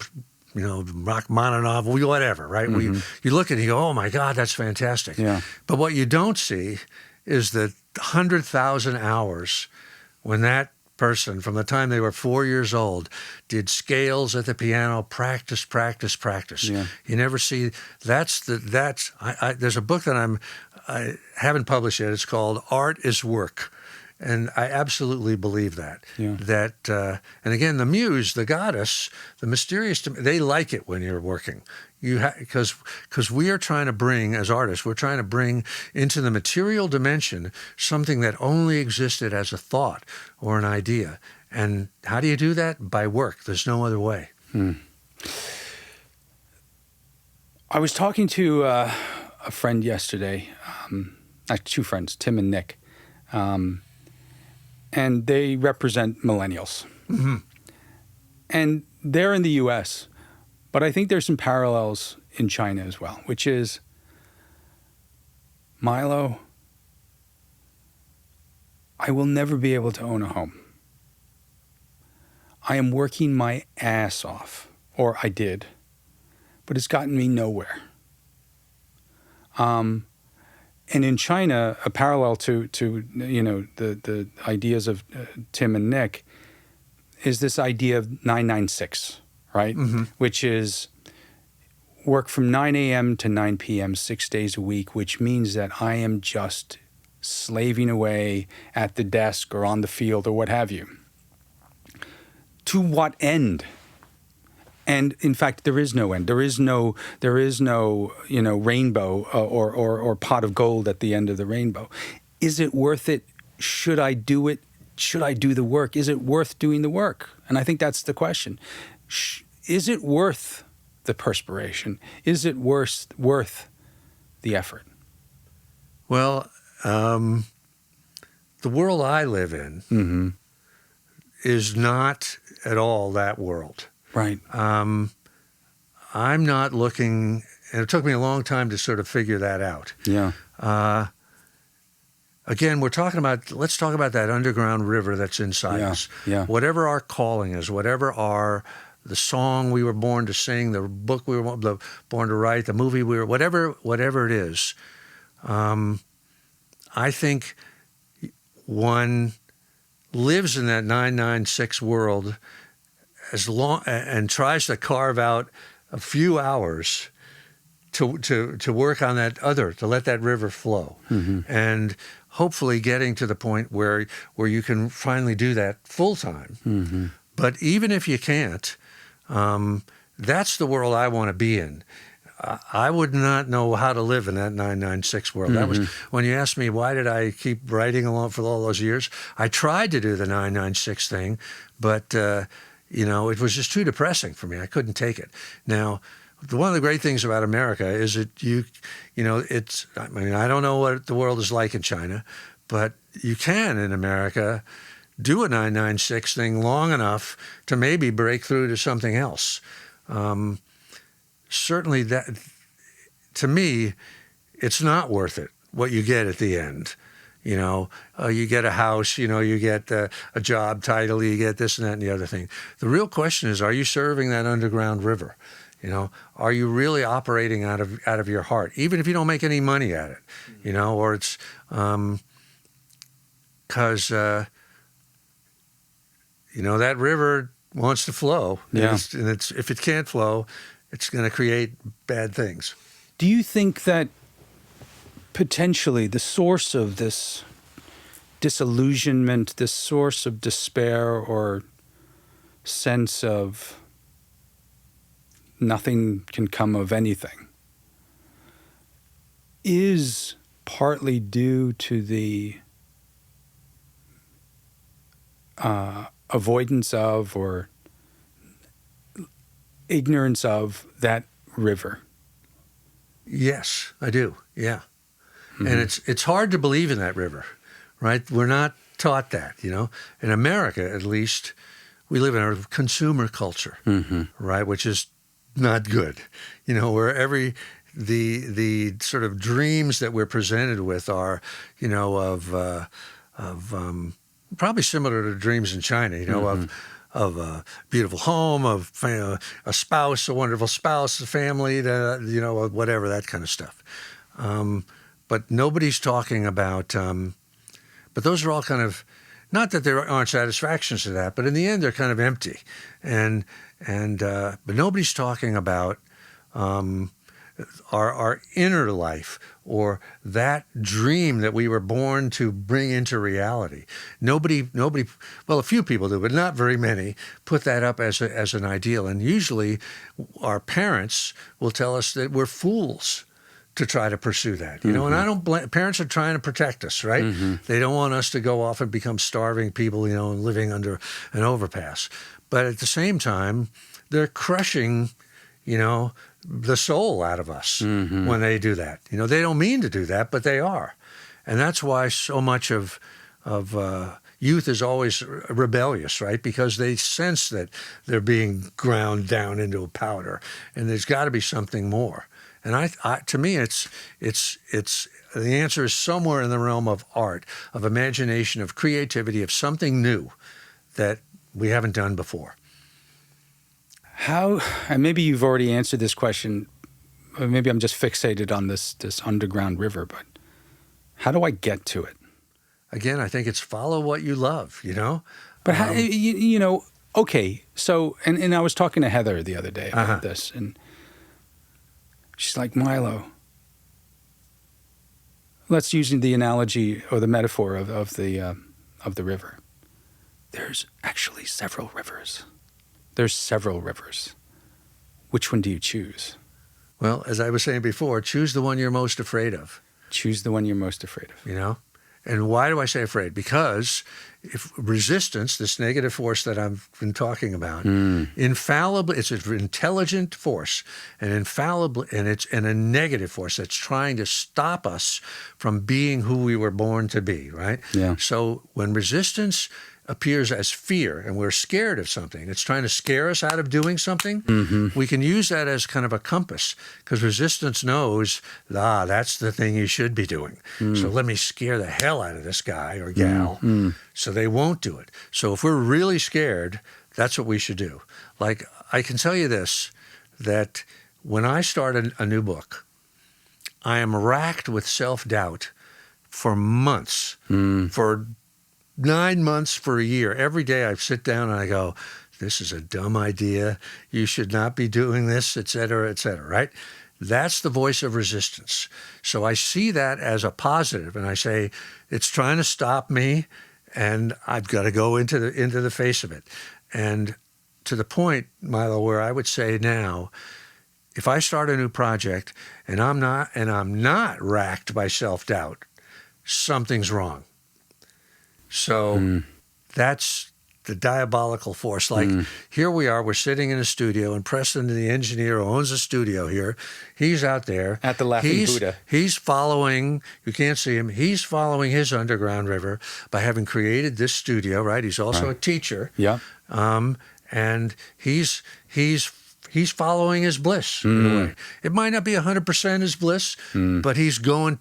Rachmaninoff, whatever, right? You look at it and you go, oh my God, that's fantastic. Yeah. But what you don't see is the 100,000 hours when that person, from the time they were 4 years old, did scales at the piano, practice. Yeah. You never see. There's a book that I haven't published yet. It's called Art is Work. And I absolutely believe that. Yeah. And again, the muse, the goddess, the mysterious, they like it when you're working. Because we are trying to bring, as artists, we're trying to bring into the material dimension something that only existed as a thought or an idea. And how do you do that? By work. There's no other way. I was talking to a friend yesterday, two friends, Tim and Nick. And they represent millennials. And they're in the U.S., but I think there's some parallels in China as well, which is, Milo, I will never be able to own a home. I am working my ass off, or I did, but it's gotten me nowhere. And in China, a parallel to the ideas of Tim and Nick is this idea of 996, right? Which is work from 9 a.m. to 9 p.m. 6 days a week, which means that I am just slaving away at the desk or on the field or what have you. To what end? And in fact, there is no end. There is no rainbow or pot of gold at the end of the rainbow. Is it worth it? Should I do it? Should I do the work? Is it worth doing the work? And I think that's the question. Is it worth the perspiration? Is it worth the effort? Well, the world I live in is not at all that world. Right. I'm not looking, and it took me a long time to sort of figure that out. Yeah. Again, let's talk about that underground river that's inside us. Yeah. Whatever our calling is, the song we were born to sing, the book we were born to write, the movie whatever it is, I think one lives in that 996 world as long and tries to carve out a few hours to work on to let that river flow, and hopefully getting to the point where you can finally do that full time. But even if you can't, that's the world I want to be in. I would not know how to live in that 996 world. That was when you asked me why did I keep writing along for all those years. I tried to do the 996 thing, but it was just too depressing for me. I couldn't take it. Now, one of the great things about America is that I don't know what the world is like in China, but you can in America do a 996 thing long enough to maybe break through to something else. Certainly that, to me, it's not worth it, what you get at the end. You get a house, you get a job title, you get this and that and the other thing. The real question is, are you serving that underground river? Are you really operating out of your heart, even if you don't make any money at it? Or it's because that river wants to flow. Yeah. And if it can't flow, it's going to create bad things. Do you think that potentially the source of this disillusionment, this source of despair or sense of nothing can come of anything, is partly due to the avoidance of or ignorance of that river? Yes, I do. Yeah. Mm-hmm. And it's hard to believe in that river, right? We're not taught that, In America, at least, we live in a consumer culture, right? Which is not good, where the sort of dreams that we're presented with are, of probably similar to dreams in China, of a beautiful home, of a spouse, a wonderful spouse, a family, whatever, that kind of stuff. But nobody's talking about. But those are all kind of, not that there aren't satisfactions to that, but in the end they're kind of empty, but nobody's talking about our inner life or that dream that we were born to bring into reality. Nobody. Well, a few people do, but not very many put that up as an ideal. And usually, our parents will tell us that we're fools to try to pursue that, And I don't blame. Parents are trying to protect us, right? They don't want us to go off and become starving people, and living under an overpass. But at the same time, they're crushing, the soul out of us when they do that. They don't mean to do that, but they are. And that's why so much of youth is always rebellious, right? Because they sense that they're being ground down into a powder, and there's got to be something more. And to me, it's the answer is somewhere in the realm of art, of imagination, of creativity, of something new that we haven't done before. How, and maybe you've already answered this question, or maybe I'm just fixated on this underground river, but how do I get to it? Again, I think it's follow what you love, But how, okay, so, and I was talking to Heather the other day about this, and she's like, Milo, let's use the analogy or the metaphor of the river. There's actually several rivers. There's several rivers. Which one do you choose? Well, as I was saying before, choose the one you're most afraid of. Choose the one you're most afraid of. And why do I say afraid? Because if resistance, this negative force that I've been talking about, infallibly, it's an intelligent force, and it's a negative force that's trying to stop us from being who we were born to be, right? Yeah. So when resistance appears as fear and we're scared of something, it's trying to scare us out of doing something, we can use that as kind of a compass, because resistance knows, that's the thing you should be doing. So let me scare the hell out of this guy or gal so they won't do it. So if we're really scared, that's what we should do. Like, I can tell you this, that when I start a new book, I am racked with self-doubt for months, for 9 months, for a year. Every day I sit down and I go, this is a dumb idea. You should not be doing this, et cetera, right? That's the voice of resistance. So I see that as a positive, and I say, it's trying to stop me, and I've got to go into the face of it. And to the point, Milo, where I would say now, if I start a new project and I'm not racked by self-doubt, something's wrong. So that's the diabolical force. Like, here we are, we're sitting in a studio, and Preston, the engineer who owns the studio here, he's out there. At the Laughing Buddha. He's following, you can't see him, he's following his underground river by having created this studio, right? He's also a teacher. Yeah. And he's following his bliss in a way. It might not be 100% his bliss, but he's going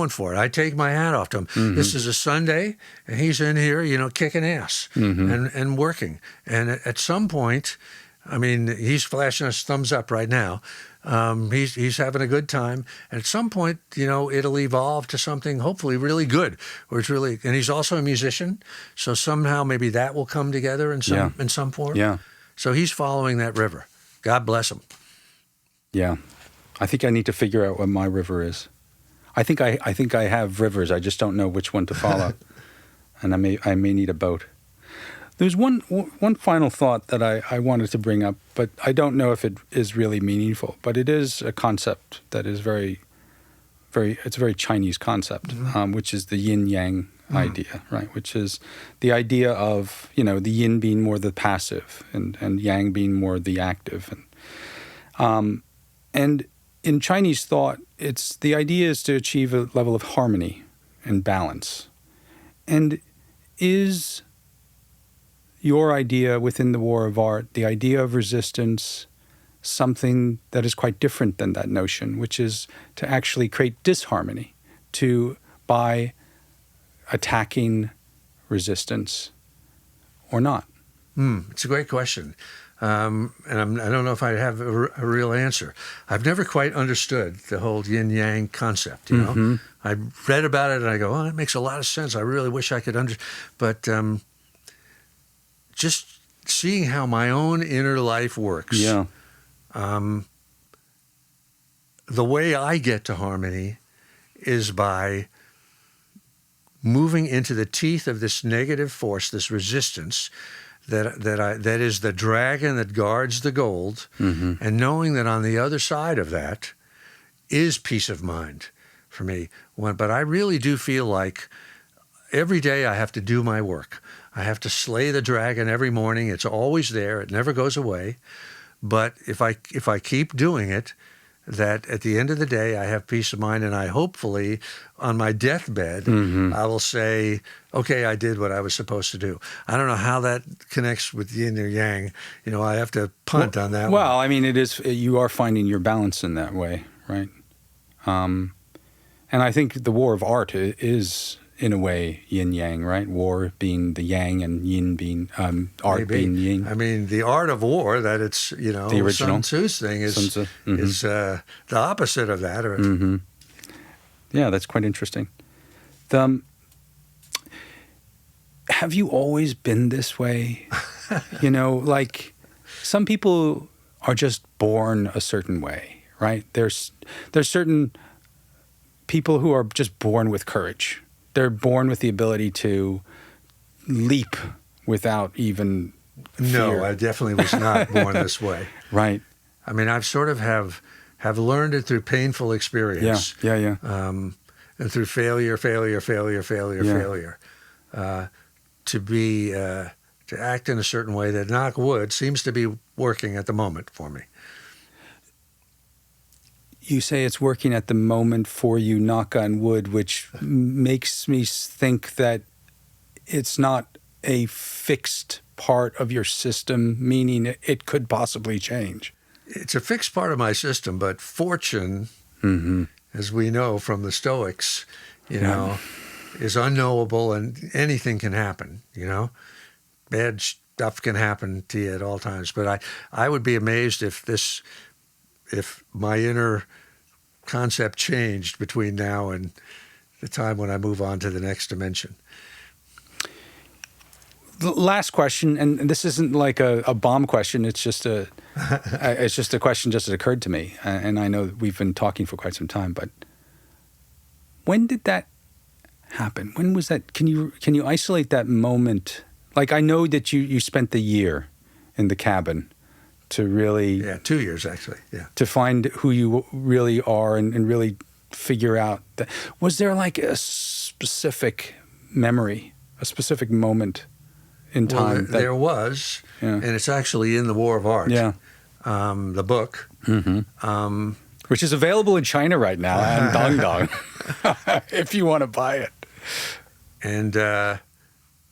for it. I take my hat off to him. This is a Sunday, and he's in here, kicking ass and working. And at some point, I mean, he's flashing us thumbs up right now. He's having a good time, and at some point, it'll evolve to something hopefully really good, where it's really. And he's also a musician, so somehow maybe that will come together in some form. Yeah. So he's following that river. God bless him. Yeah, I think I need to figure out what my river is. I think I have rivers. I just don't know which one to follow, and I may need a boat. There's one final thought that I wanted to bring up, but I don't know if it is really meaningful. But it is a concept that is it's a very Chinese concept, which is the yin-yang idea, right? Which is the idea of, the yin being more the passive and yang being more the active. And in Chinese thought, the idea is to achieve a level of harmony and balance. And is your idea within the War of Art, the idea of resistance, something that is quite different than that notion, which is to actually create disharmony by attacking resistance or not? It's a great question. And I don't know if I have a real answer. I've never quite understood the whole yin-yang concept, I read about it and I go, oh, that makes a lot of sense. I really wish I could But just seeing how my own inner life works, the way I get to harmony is by moving into the teeth of this negative force, this resistance, that is the dragon that guards the gold, and knowing that on the other side of that is peace of mind for me. But I really do feel like every day I have to do my work. I have to slay the dragon every morning. It's always there. It never goes away. But if I keep doing it, that at the end of the day, I have peace of mind, and I hopefully, on my deathbed, I will say, okay, I did what I was supposed to do. I don't know how that connects with yin or yang. I have to punt on that one. Well, I mean, you are finding your balance in that way, right? And I think the War of Art is, in a way, yin-yang, right? War being the yang and yin being art being yin. I mean, the art of war, that it's, the original Sun Tzu's thing is the opposite of that. Yeah, that's quite interesting. Have you always been this way? Like some people are just born a certain way, right? There's certain people who are just born with courage. They're born with the ability to leap without even fear. No, I definitely was not born this way. Right. I mean, I've sort of have learned it through painful experience. Yeah. And through failure, to act in a certain way that, knock wood, seems to be working at the moment for me. You say it's working at the moment for you, knock on wood, which makes me think that it's not a fixed part of your system, meaning it could possibly change. It's a fixed part of my system, but fortune, as we know from the Stoics, is unknowable, and anything can happen, Bad stuff can happen to you at all times. But I would be amazed if my inner concept changed between now and the time when I move on to the next dimension. The last question, and this isn't like a bomb question. It's just a question just that occurred to me, and I know we've been talking for quite some time. But when did that happen? When was that? Can you isolate that moment? Like, I know that you spent the year in the cabin to really... Yeah, 2 years actually, yeah. To find who you really are and really figure out that. Was there like a specific memory, a specific moment in time? Well, there was, and it's actually in the War of Art. Yeah. The book. Which is available in China right now, and Dong Dong, if you want to buy it. And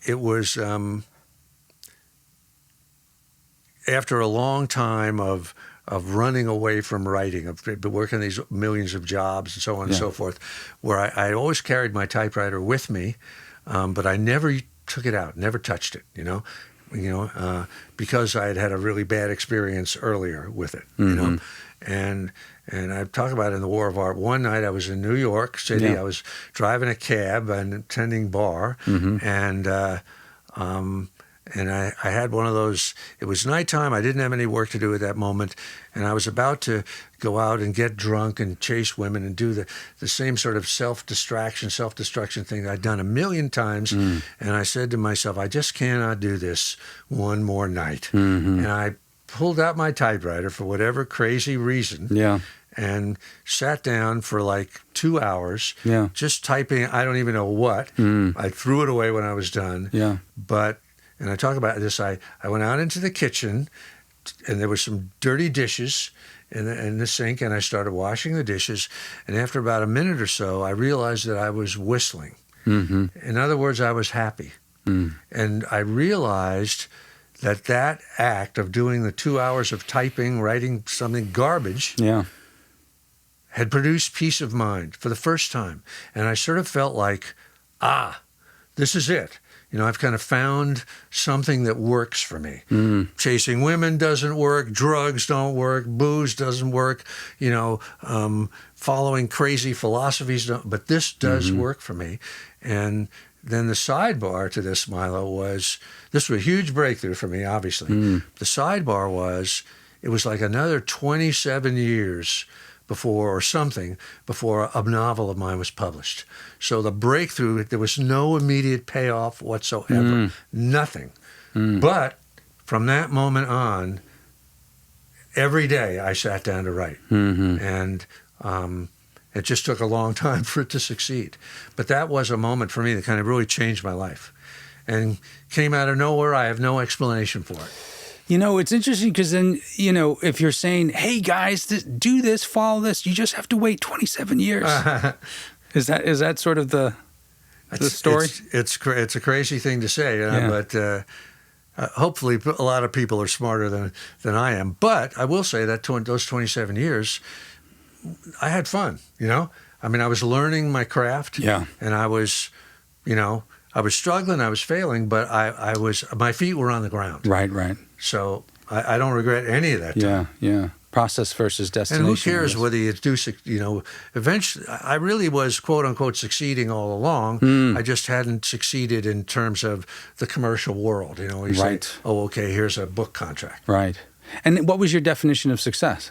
it was... after a long time of running away from writing, of working these millions of jobs and so on and so forth, where I always carried my typewriter with me, but I never took it out, never touched it, because I had had a really bad experience earlier with it, you know, and I talk about it in the War of Art. One night I was in New York City. I was driving a cab and attending bar, and I had one of those. It was nighttime. I didn't have any work to do at that moment, and I was about to go out and get drunk and chase women and do the same sort of self-destruction thing I'd done a million times. And I said to myself, I just cannot do this one more night. And I pulled out my typewriter for whatever crazy reason. And sat down for like 2 hours, just typing. I don't even know what. I threw it away when I was done. But. And I talk about this. I went out into the kitchen, and there were some dirty dishes in the sink, and I started washing the dishes. And after about a minute or so, I realized that I was whistling. In other words, I was happy. And I realized that act of doing the 2 hours of typing, writing something garbage, had produced peace of mind for the first time. And I sort of felt like, this is it. You know, I've kind of found something that works for me. Chasing women doesn't work. Drugs don't work. Booze doesn't work. You know, following crazy philosophies don't. But this does work for me. And then the sidebar to this, Milo, was this was a huge breakthrough for me, obviously. The sidebar was it was like another 27 years before a novel of mine was published. So the breakthrough, there was no immediate payoff whatsoever, nothing. But from that moment on, every day I sat down to write. And it just took a long time for it to succeed. But that was a moment for me that kind of really changed my life and came out of nowhere. I have no explanation for it. You know, it's interesting because then, you know, if you're saying, hey, guys, do this, follow this, you just have to wait 27 years. Is that sort of the story? It's a crazy thing to say, you know, but hopefully a lot of people are smarter than I am. But I will say that those 27 years, I had fun, you know. I mean, I was learning my craft. And I was, you know, I was struggling, I was failing, but my feet were on the ground. Right. So I don't regret any of that time. Process versus destination. And who cares whether you do, you know, eventually, I really was, quote unquote, succeeding all along. I just hadn't succeeded in terms of the commercial world. You know, you say, oh, okay, here's a book contract. Right. And what was your definition of success?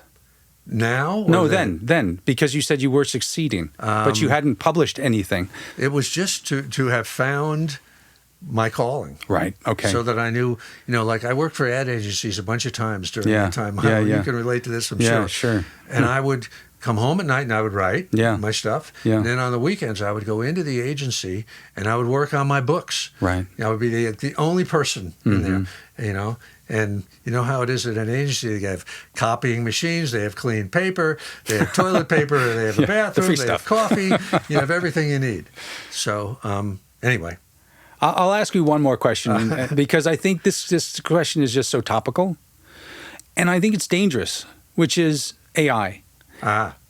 Now? No, then, because you said you were succeeding, but you hadn't published anything. It was just to have found my calling. Right, okay. So that I knew, you know, like I worked for ad agencies a bunch of times during that time. You can relate to this, I'm sure. Sure. And I would come home at night and I would write my stuff. And then on the weekends I would go into the agency and I would work on my books. Right. I would be the only person in there, you know. And you know how it is at an agency. They have copying machines, they have clean paper, they have toilet paper, they have a bathroom, they have coffee, you have everything you need. So anyway. I'll ask you one more question because I think this question is just so topical. And I think it's dangerous, which is AI.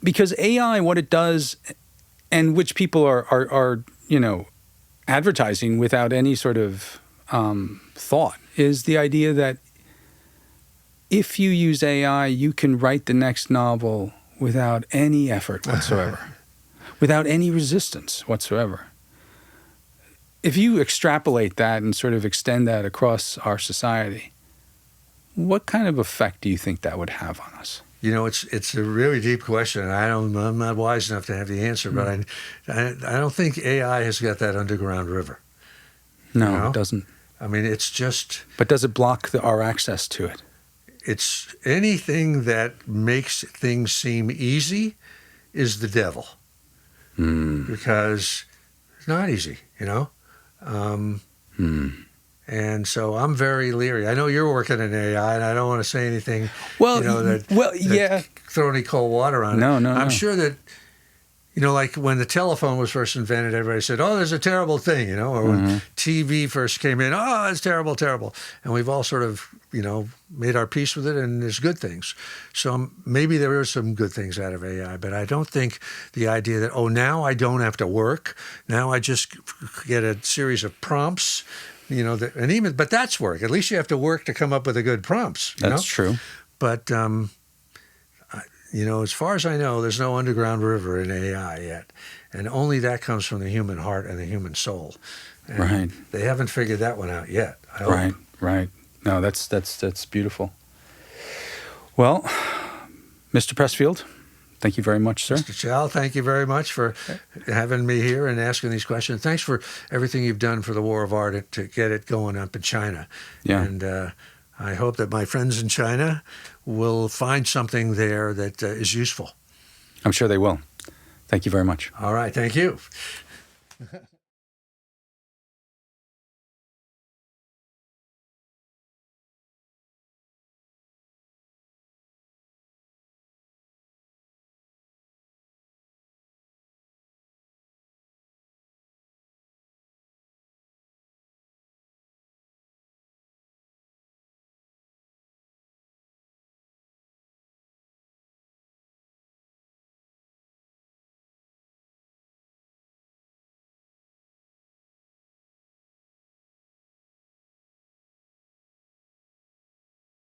Because AI, what it does, and which people are you know, advertising without any sort of thought, is the idea that if you use AI, you can write the next novel without any effort whatsoever, without any resistance whatsoever. If you extrapolate that and sort of extend that across our society, what kind of effect do you think that would have on us? You know, it's a really deep question. I'm not wise enough to have the answer, but I don't think AI has got that underground river. No, you know? It doesn't. I mean, it's just... But does it block our access to it? It's anything that makes things seem easy is the devil. Because it's not easy, you know? And so I'm very leery. I know you're working in AI, and I don't want to say anything, that throw any cold water on it. No. I'm sure that, you know, like when the telephone was first invented, everybody said, oh, there's a terrible thing, you know, or when TV first came in, oh, it's terrible, terrible. And we've all sort of, you know, made our peace with it, and there's good things. So maybe there are some good things out of AI, but I don't think the idea that, oh, now I don't have to work. Now I just get a series of prompts, but that's work. At least you have to work to come up with the good prompts. That's true. But as far as I know, there's no underground river in AI yet, and only that comes from the human heart and the human soul. And right. They haven't figured that one out yet. I hope. Right. No, that's beautiful. Well, Mr. Pressfield, thank you very much, sir. Mr. Chao, thank you very much for having me here and asking these questions. Thanks for everything you've done for the War of Art to get it going up in China. Yeah. And I hope that my friends in China will find something there that is useful. I'm sure they will. Thank you very much. All right. Thank you.